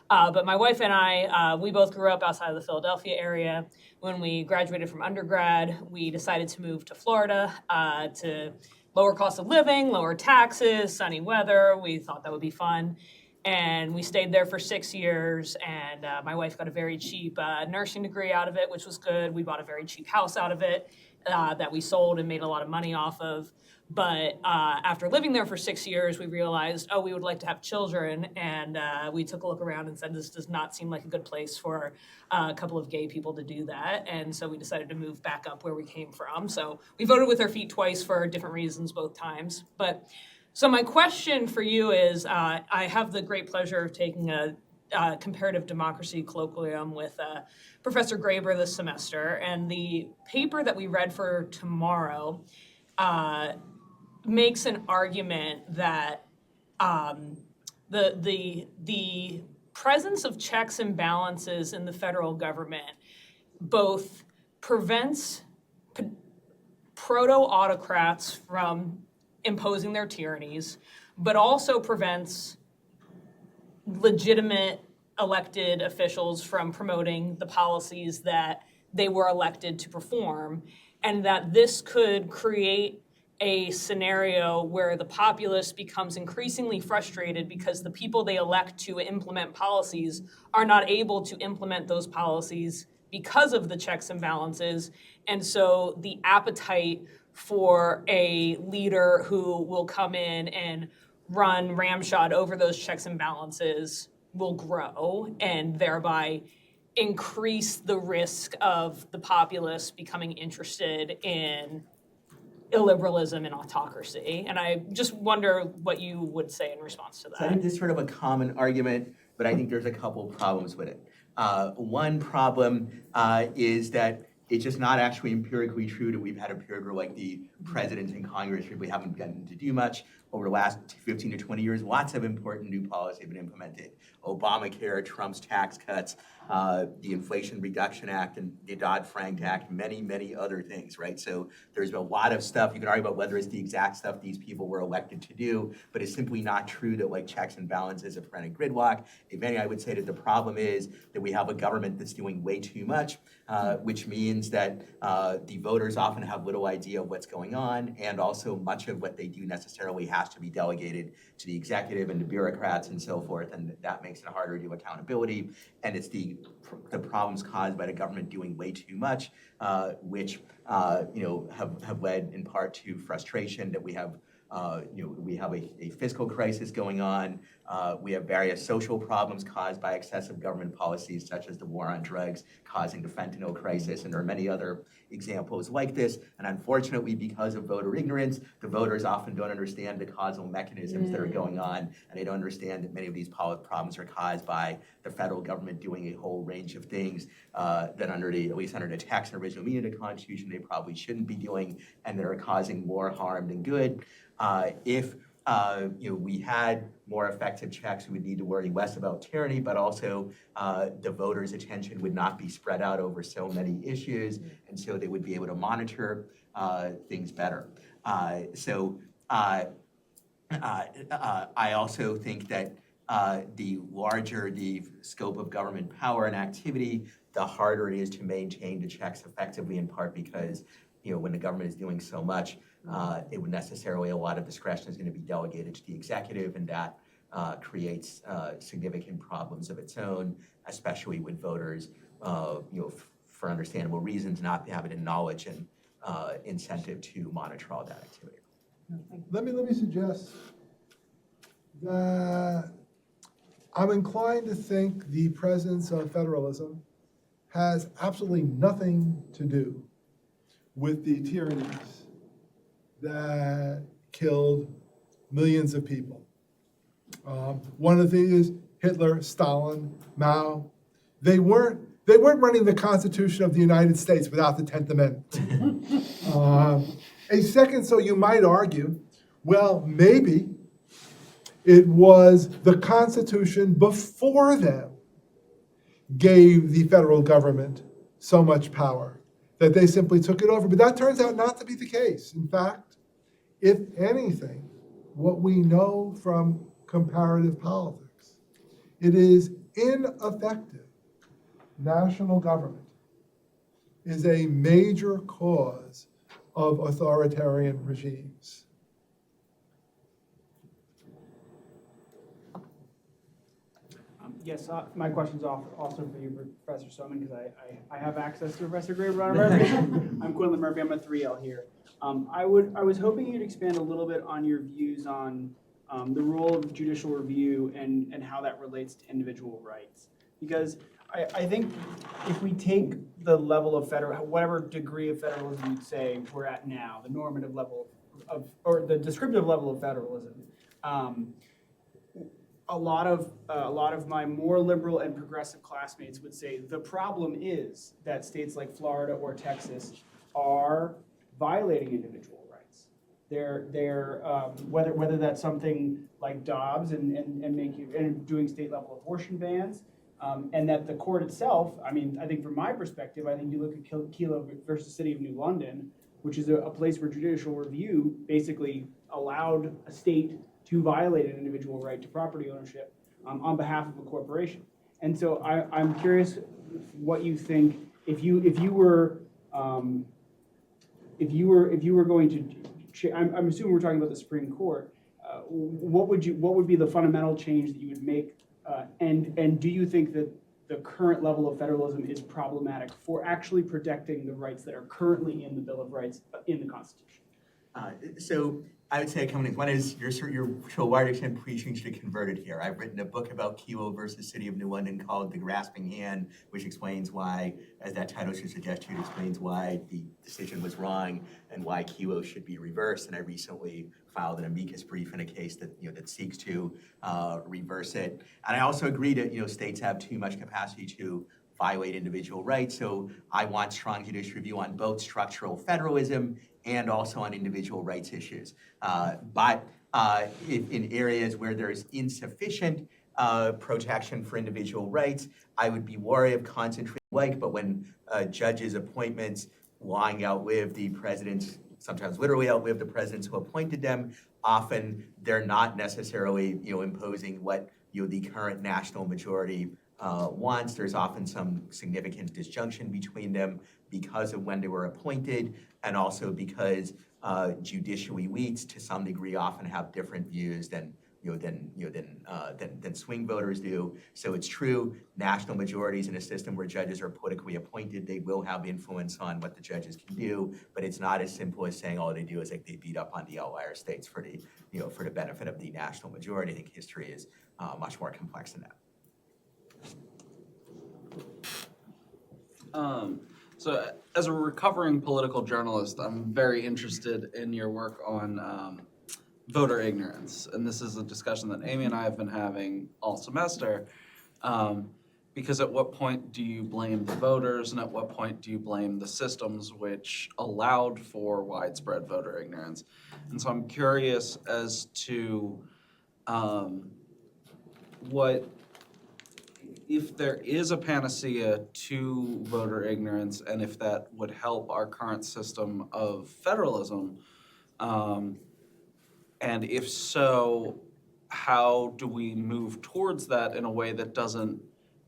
But my wife and I, we both grew up outside of the Philadelphia area. When we graduated from undergrad, we decided to move to Florida to lower cost of living, lower taxes, sunny weather. We thought that would be fun. And we stayed there for 6 years, and my wife got a very cheap nursing degree out of it, which was good. We bought a very cheap house out of it that we sold and made a lot of money off of. But after living there for 6 years, we realized, we would like to have children. And we took a look around and said, this does not seem like a good place for a couple of gay people to do that. And so we decided to move back up where we came from. So we voted with our feet twice for different reasons, both times. But so my question for you is, I have the great pleasure of taking a comparative democracy colloquium with Professor Graber this semester. And the paper that we read for tomorrow makes an argument that the presence of checks and balances in the federal government both prevents proto-autocrats from imposing their tyrannies, but also prevents legitimate elected officials from promoting the policies that they were elected to perform, and that this could create a scenario where the populace becomes increasingly frustrated because the people they elect to implement policies are not able to implement those policies because of the checks and balances. And so the appetite for a leader who will come in and run ramshot over those checks and balances will grow, and thereby increase the risk of the populace becoming interested in illiberalism and autocracy. And I just wonder what you would say in response to So I think that. this is sort of a common argument, but I think there's a couple problems with it. One problem is that it's just not actually empirically true that we've had a period where like the presidents and Congress really haven't gotten to do much. Over the last 15 to 20 years, lots of important new policy have been implemented. Obamacare, Trump's tax cuts, the Inflation Reduction Act, and the Dodd-Frank Act, many, many other things, right? So there's been a lot of stuff. You can argue about whether it's the exact stuff these people were elected to do, but it's simply not true that like checks and balances have prevented gridlock. If any, I would say that the problem is that we have a government that's doing way too much, which means that the voters often have little idea of what's going on, and also much of what they do necessarily has to be delegated to the executive and the bureaucrats and so forth, and that makes it harder to do accountability. And it's the problems caused by the government doing way too much, which have led in part to frustration that we have. We have a fiscal crisis going on. We have various social problems caused by excessive government policies, such as the war on drugs causing the fentanyl crisis, and there are many other examples like this. And unfortunately, because of voter ignorance, the voters often don't understand the causal mechanisms that are going on, and they don't understand that many of these problems are caused by the federal government doing a whole range of things that at least under the text and original meaning of the Constitution, they probably shouldn't be doing, and that are causing more harm than good. If we had more effective checks, we would need to worry less about tyranny, but also the voters' attention would not be spread out over so many issues, and so they would be able to monitor things better. I also think that the larger the scope of government power and activity, the harder it is to maintain the checks effectively, in part because when the government is doing so much, it would necessarily, a lot of discretion is going to be delegated to the executive, and that creates significant problems of its own, especially with voters, for understandable reasons, not having the knowledge and incentive to monitor all that activity. Let me suggest that I'm inclined to think the presence of federalism has absolutely nothing to do with the tyrannies that killed millions of people. One of the things is Hitler, Stalin, Mao, They weren't running the Constitution of the United States without the 10th Amendment. A second, so you might argue, well, maybe it was the Constitution before them gave the federal government so much power that they simply took it over. But that turns out not to be the case. In fact, if anything, what we know from comparative politics, it is ineffective. National government is a major cause of authoritarian regimes. Yes, my question's also for you, Professor Somin, because I have access to Professor Murphy. I'm Quinlan Murphy. I'm a 3L here. I was hoping you'd expand a little bit on your views on the role of judicial review and how that relates to individual rights. Because I think if we take the level of whatever degree of federalism you'd say we're at now, the normative level or the descriptive level of federalism, a lot of my more liberal and progressive classmates would say the problem is that states like Florida or Texas are violating individual rights. They're whether that's something like Dobbs and doing state level abortion bans, and that the court itself. I mean, I think from my perspective, I think you look at Kelo versus City of New London, which is a place where judicial review basically allowed a state to violate an individual right to property ownership on behalf of a corporation. And so I'm curious what you think if you were going to. I'm assuming we're talking about the Supreme Court. What would be the fundamental change that you would make? And do you think that the current level of federalism is problematic for actually protecting the rights that are currently in the Bill of Rights in the Constitution? So I would say a couple things. One is you're to a wide extent preaching to the converted here. I've written a book about Kelo versus City of New London called The Grasping Hand, which explains why, as that title should suggest to you, it explains why the decision was wrong and why Kelo should be reversed. And I recently filed an amicus brief in a case that that seeks to reverse it. And I also agree that states have too much capacity to violate individual rights. So I want strong judicial review on both structural federalism and also on individual rights issues. But in areas where there's insufficient protection for individual rights, I would be wary of concentrating but when judges' appointments long outlive the presidents, sometimes literally outlive the presidents who appointed them, often they're not necessarily imposing what the current national majority wants. There's often some significant disjunction between them because of when they were appointed, and also because judicial elites, to some degree, often have different views than swing voters do. So it's true, national majorities in a system where judges are politically appointed, they will have influence on what the judges can do. But it's not as simple as saying all they do is they beat up on the outlier states for the benefit of the national majority. I think history is much more complex than that. So as a recovering political journalist, I'm very interested in your work on voter ignorance. And this is a discussion that Amy and I have been having all semester. Because at what point do you blame the voters, and at what point do you blame the systems which allowed for widespread voter ignorance? And so I'm curious as to if there is a panacea to voter ignorance, and if that would help our current system of federalism, and if so, how do we move towards that in a way that doesn't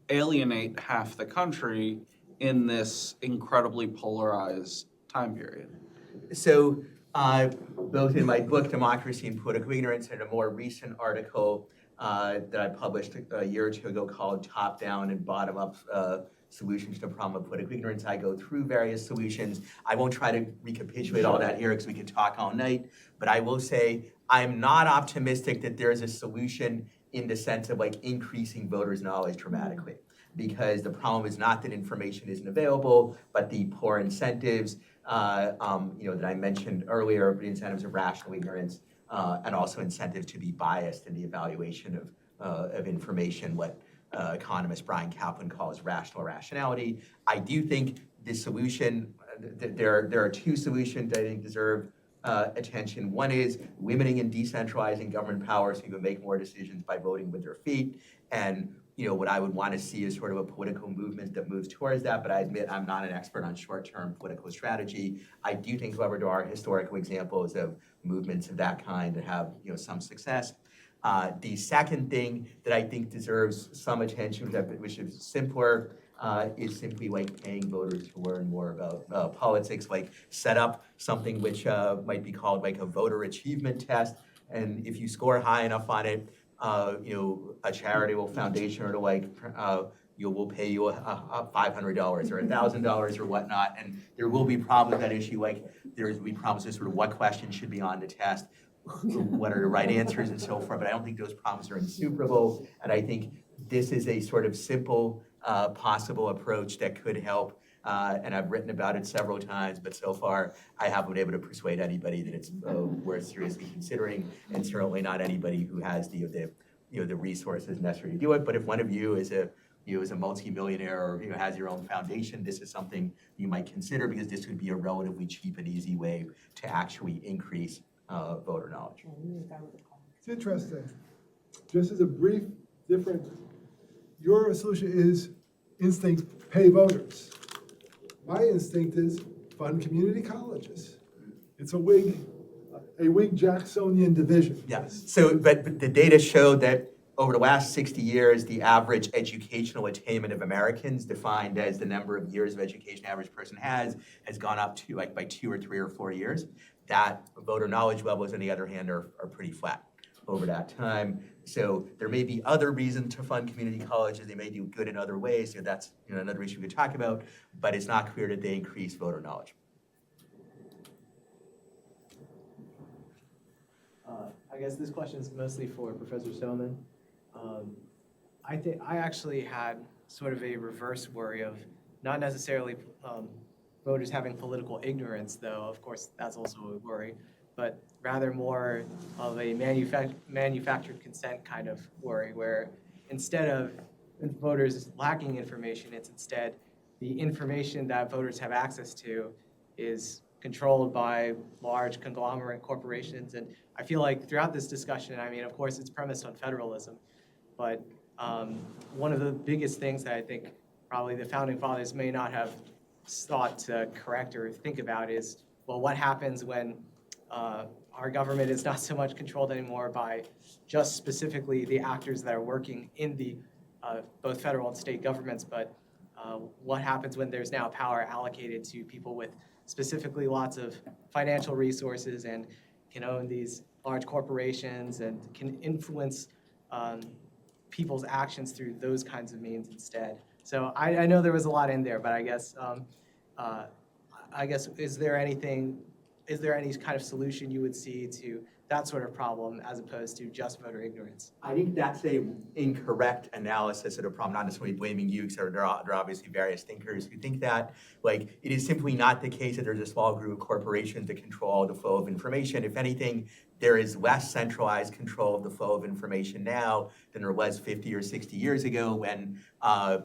alienate half the country in this incredibly polarized time period? So both in my book, Democracy and Political Ignorance, and a more recent article that I published a year or two ago called Top Down and Bottom Up Solutions to the Problem of Political Ignorance, I go through various solutions. I won't try to recapitulate all that here because we could talk all night, but I will say I'm not optimistic that there's a solution in the sense of increasing voters' knowledge dramatically, because the problem is not that information isn't available, but the poor incentives that I mentioned earlier, the incentives of rational ignorance, and also incentives to be biased in the evaluation of information, what economist Brian Kaplan calls rational rationality. I do think the solution, there are two solutions that I think deserve attention. One is limiting and decentralizing government power so you can make more decisions by voting with their feet. And what I would want to see is sort of a political movement that moves towards that, but I admit I'm not an expert on short-term political strategy. I do think, however, there are historical examples of movements of that kind that have some success. The second thing that I think deserves some attention, which is simpler, is simply like paying voters to learn more about politics, like set up something which might be called like a voter achievement test, and if you score high enough on it, a charitable foundation or will pay you $500 or $1,000 or whatnot, and there will be problems with that issue, like there will be problems with sort of what questions should be on the test, what are the right answers and so forth, but I don't think those problems are insuperable, and I think this is a sort of simple possible approach that could help, and I've written about it several times, but so far I haven't been able to persuade anybody that it's worth seriously considering, and certainly not anybody who has the resources necessary to do it. But if one of you is a multi-millionaire or has your own foundation, this is something you might consider, because this would be a relatively cheap and easy way to actually increase voter knowledge. It's interesting. Just as a brief difference, your solution is instinct, pay voters. My instinct is fund community colleges. It's a Whig Jacksonian division. Yes. So, but the data showed that over the last 60 years, the average educational attainment of Americans, defined as the number of years of education average person has gone up to by 2 or 3 or 4 years. That voter knowledge levels, on the other hand, are pretty flat over that time. So there may be other reasons to fund community colleges. They may do good in other ways. That's another issue we could talk about, but it's not clear that they increase voter knowledge. I guess this question is mostly for Professor Somin. I actually had sort of a reverse worry of not necessarily voters having political ignorance, though of course that's also a worry, but rather more of a manufactured consent kind of worry, where instead of voters lacking information, it's instead the information that voters have access to is controlled by large conglomerate corporations. And I feel like throughout this discussion, I mean, of course, it's premised on federalism, but one of the biggest things that I think probably the founding fathers may not have thought to correct or think about is, well, what happens when our government is not so much controlled anymore by just specifically the actors that are working in the both federal and state governments, but what happens when there's now power allocated to people with specifically lots of financial resources and can own these large corporations and can influence people's actions through those kinds of means instead. So I know there was a lot in there, but I guess is there any kind of solution you would see to that sort of problem as opposed to just voter ignorance? I think that's an incorrect analysis of the problem, not necessarily blaming you, because there are obviously various thinkers who think that. Like, it is simply not the case that there's a small group of corporations that control the flow of information. If anything, there is less centralized control of the flow of information now than there was 50 or 60 years ago, when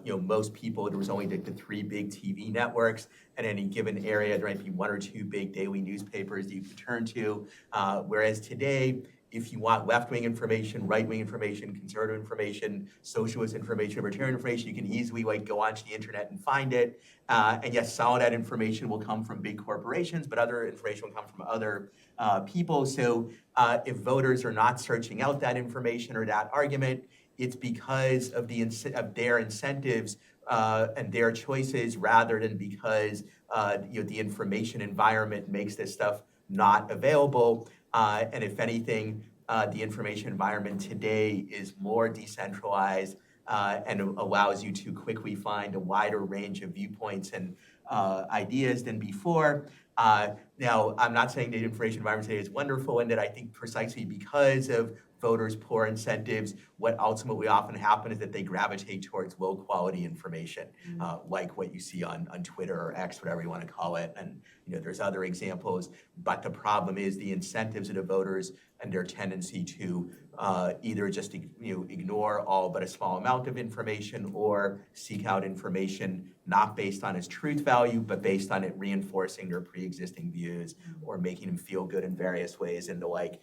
most people, there was only the 3 big TV networks. In any given area, there might be 1 or 2 big daily newspapers that you can turn to. Whereas today, if you want left-wing information, right-wing information, conservative information, socialist information, libertarian information, you can easily go onto the internet and find it. And yes, some of that information will come from big corporations, but other information will come from other people. So if voters are not searching out that information or that argument, it's because of their incentives and their choices, rather than because the information environment makes this stuff not available. And if anything, the information environment today is more decentralized and allows you to quickly find a wider range of viewpoints and ideas than before. Now, I'm not saying the information environment today is wonderful, and that I think precisely because of voters' poor incentives, what ultimately often happens is that they gravitate towards low-quality information, like what you see on Twitter or X, whatever you want to call it. And there's other examples, but the problem is the incentives of the voters and their tendency to either just ignore all but a small amount of information or seek out information not based on its truth value, but based on it reinforcing their pre-existing views or making them feel good in various ways and the like,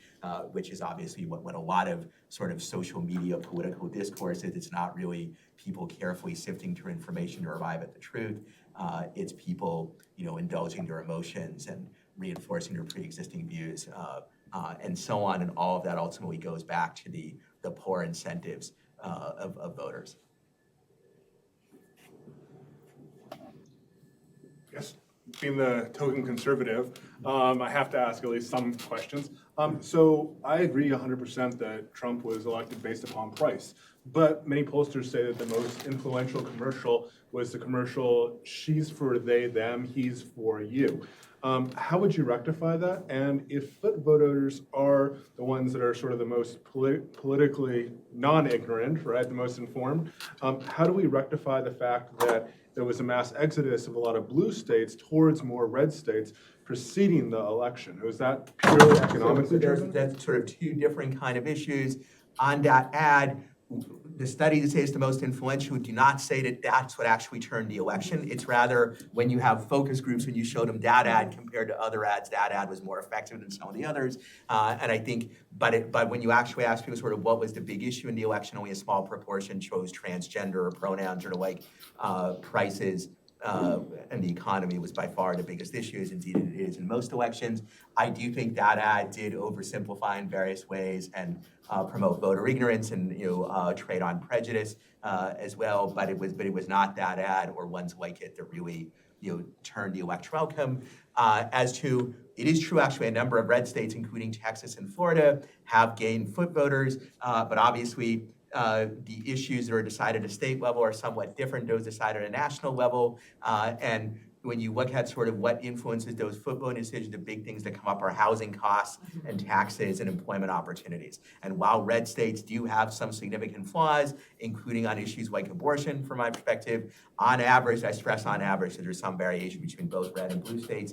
which is obviously what a lot of sort of social media political discourse is. It's not really people carefully sifting through information to arrive at the truth. It's people, indulging their emotions and reinforcing their pre-existing views, and so on. And all of that ultimately goes back to the poor incentives of voters. Yes, being the token conservative, I have to ask at least some questions. So I agree 100% that Trump was elected based upon price, but many pollsters say that the most influential commercial was the commercial, she's for they, them, he's for you. How would you rectify that? And if foot voters are the ones that are sort of the most politically non-ignorant, right, the most informed, how do we rectify the fact that there was a mass exodus of a lot of blue states towards more red states preceding the election? Was that purely economically driven? That's sort of two different kind of issues. On that ad, the studies that say it's the most influential do not say that that's what actually turned the election. It's rather when you have focus groups, when you showed them that ad compared to other ads, that ad was more effective than some of the others. And I think, but when you actually ask people sort of what was the big issue in the election, only a small proportion chose transgender or pronouns or the like. Prices and the economy was by far the biggest issue, as indeed it is in most elections. I do think that ad did oversimplify in various ways and promote voter ignorance and trade on prejudice as well. But it was not that ad or ones like it that really turned the electoral outcome. As to it is true, actually, a number of red states, including Texas and Florida, have gained foot voters, but obviously. The issues that are decided at a state level are somewhat different, those decided at a national level. And when you look at sort of what influences those foot voting decisions, the big things that come up are housing costs and taxes and employment opportunities. And while red states do have some significant flaws, including on issues like abortion, from my perspective, on average, I stress on average, so there's some variation between both red and blue states,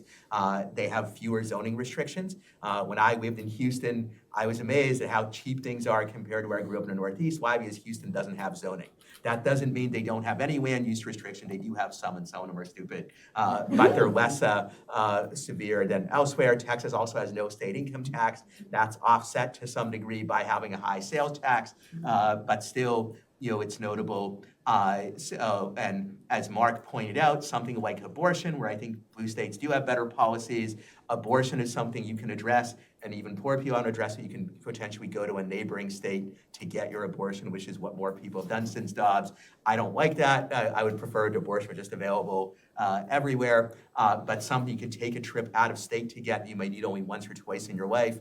they have fewer zoning restrictions. When I lived in Houston, I was amazed at how cheap things are compared to where I grew up in the Northeast. Why? Because Houston doesn't have zoning. That doesn't mean they don't have any land use restriction. They do have some, and some of them are stupid, but they're less severe than elsewhere. Texas also has no state income tax. That's offset to some degree by having a high sales tax, but still, it's notable. And as Mark pointed out, something like abortion, where I think blue states do have better policies, abortion is something you can address, and even poor people don't address it. You can potentially go to a neighboring state to get your abortion, which is what more people have done since Dobbs. I don't like that. I would prefer abortion were just available everywhere, but something you could take a trip out of state to get, you might need only once or twice in your life,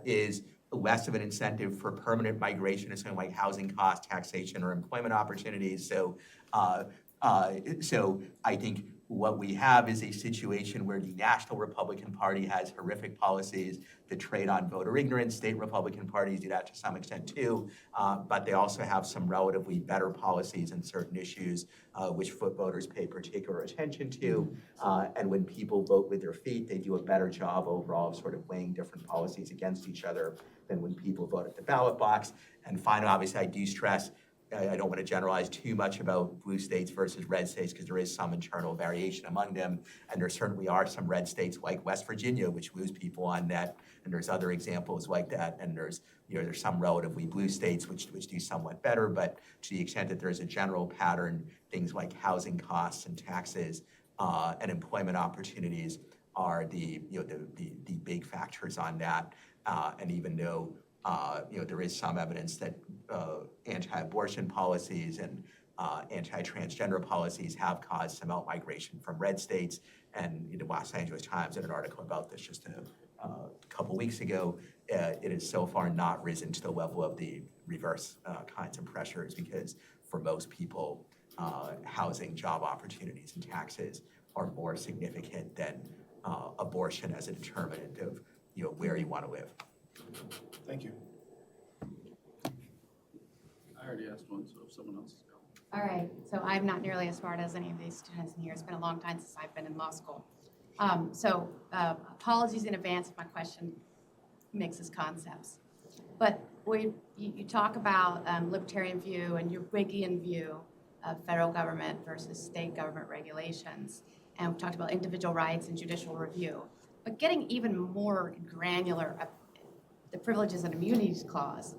is less of an incentive for permanent migration to something like housing costs, taxation, or employment opportunities. So I think what we have is a situation where the National Republican Party has horrific policies that trade on voter ignorance. State Republican parties do that to some extent too, but they also have some relatively better policies in certain issues, which foot voters pay particular attention to. And when people vote with their feet, they do a better job overall of sort of weighing different policies against each other than when people vote at the ballot box. And finally, obviously, I do stress, I don't want to generalize too much about blue states versus red states because there is some internal variation among them. And there certainly are some red states like West Virginia, which lose people on net. And there's other examples like that. And there's some relatively blue states which do somewhat better. But to the extent that there's a general pattern, things like housing costs and taxes and employment opportunities are the big factors on that. And even though there is some evidence that anti-abortion policies and anti-transgender policies have caused some out-migration from red states. And the Los Angeles Times did an article about this just a couple weeks ago. It has so far not risen to the level of the reverse kinds of pressures because for most people, housing, job opportunities, and taxes are more significant than abortion as a determinant of where you want to live. Thank you. I already asked one, so if someone else is going. All right, so I'm not nearly as smart as any of these students in here. It's been a long time since I've been in law school. So apologies in advance if my question mixes concepts. But you talk about libertarian view and your Wiggian view of federal government versus state government regulations. And we talked about individual rights and judicial review. But getting even more granular, the Privileges and Immunities Clause.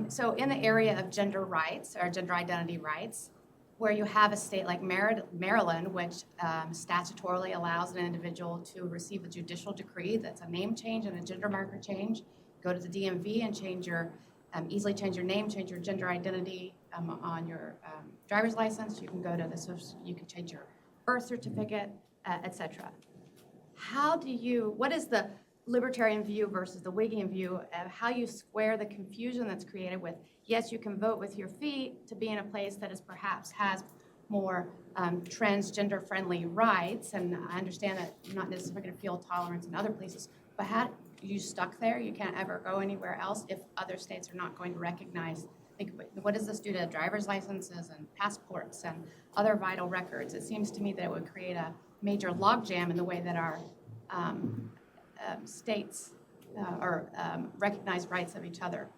So in the area of gender rights or gender identity rights, where you have a state like Maryland, which statutorily allows an individual to receive a judicial decree that's a name change and a gender marker change, go to the DMV and easily change your name, change your gender identity on your driver's license. You can go to you can change your birth certificate, etc. What is the libertarian view versus the Wiggian view of how you square the confusion that's created with, yes, you can vote with your feet to be in a place that is perhaps has more transgender-friendly rights, and I understand that you're not necessarily going to feel tolerance in other places, but how you stuck there? You can't ever go anywhere else if other states are not going to recognize. What does this do to driver's licenses and passports and other vital records? It seems to me that it would create a major logjam in the way that our states recognize rights of each other.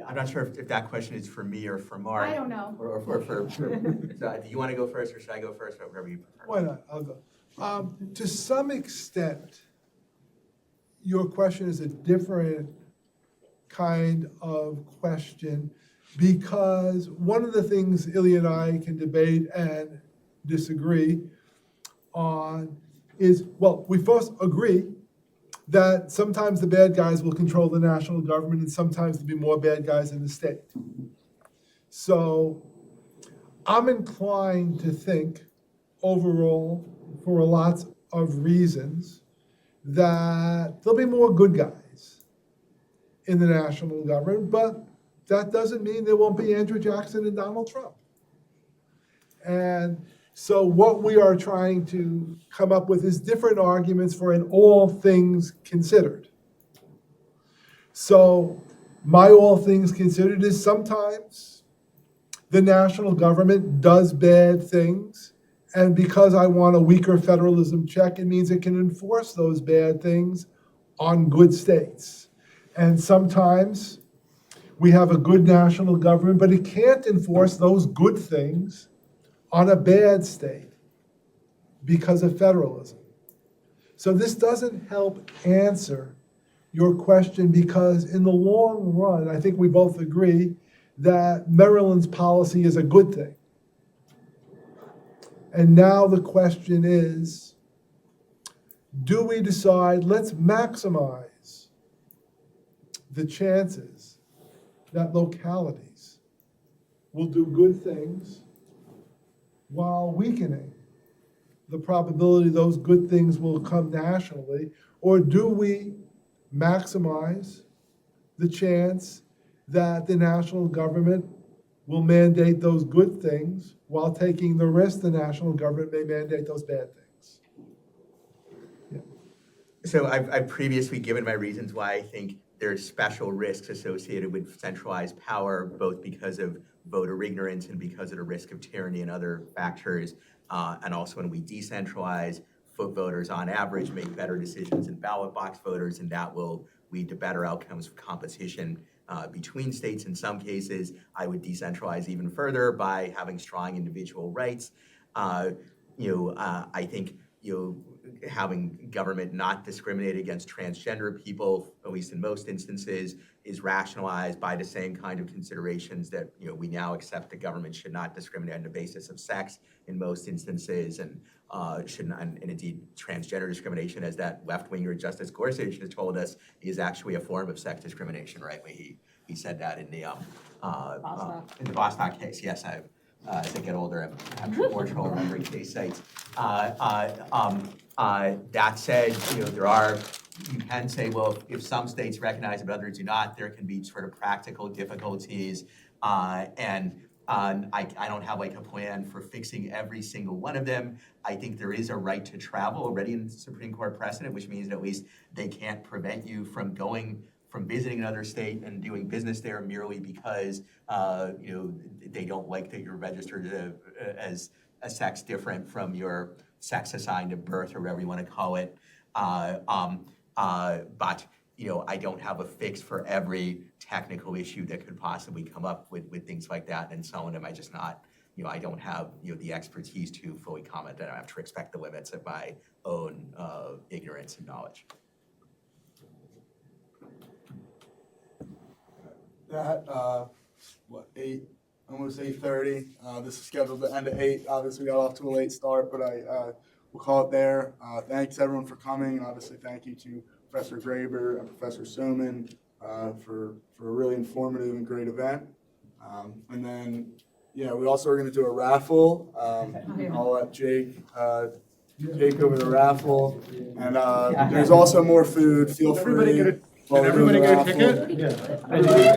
I'm not sure if that question is for me or for Mark. I don't know. Or for so, do you want to go first or should I go first? Whatever you prefer. Why not? I'll go. To some extent, your question is a different kind of question because one of the things Ilya and I can debate and disagree on is, well, we first agree that sometimes the bad guys will control the national government and sometimes there'll be more bad guys in the state. So I'm inclined to think overall, for lots of reasons, that there'll be more good guys in the national government, but that doesn't mean there won't be Andrew Jackson and Donald Trump. And so what we are trying to come up with is different arguments for an all things considered. So my all things considered is sometimes the national government does bad things, and because I want a weaker federalism check, it means it can enforce those bad things on good states. And sometimes we have a good national government, but it can't enforce those good things on a bad state because of federalism. So this doesn't help answer your question because in the long run, I think we both agree that Maryland's policy is a good thing. And now the question is, do we decide, let's maximize the chances that localities will do good things while weakening the probability those good things will come nationally? Or do we maximize the chance that the national government will mandate those good things while taking the risk the national government may mandate those bad things? Yeah. So I've previously given my reasons why I think there's special risks associated with centralized power, both because of voter ignorance and because of the risk of tyranny and other factors. And also when we decentralize, voters on average make better decisions than ballot box voters, and that will lead to better outcomes for competition between states. In some cases, I would decentralize even further by having strong individual rights. I think having government not discriminate against transgender people, at least in most instances, is rationalized by the same kind of considerations that we now accept the government should not discriminate on the basis of sex in most instances, and should not, and indeed transgender discrimination, as that left-winger Justice Gorsuch has told us, is actually a form of sex discrimination. Right? He said that in the Bostock case. Yes, as I get older, I'm more trouble remembering case sites. That said, you can say, well, if some states recognize it but others do not, there can be sort of practical difficulties. And I don't have like a plan for fixing every single one of them. I think there is a right to travel already in the Supreme Court precedent, which means that at least they can't prevent you from visiting another state and doing business there merely because they don't like that you're registered as a sex different from your sex assigned at birth or whatever you want to call it. But I don't have a fix for every technical issue that could possibly come up with things like that, and some of them I just not, I don't have, the expertise to fully comment, and I have to respect the limits of my own ignorance and knowledge. That, almost 8:30. This is scheduled to end at 8. Obviously, we got off to a late start, but we'll call it there. Thanks everyone for coming. Obviously, thank you to Professor Graber and Professor Somin for a really informative and great event. And then, we also are going to do a raffle. I'll let Jake take over the raffle. And there's also more food. Feel free. Can everybody get a ticket?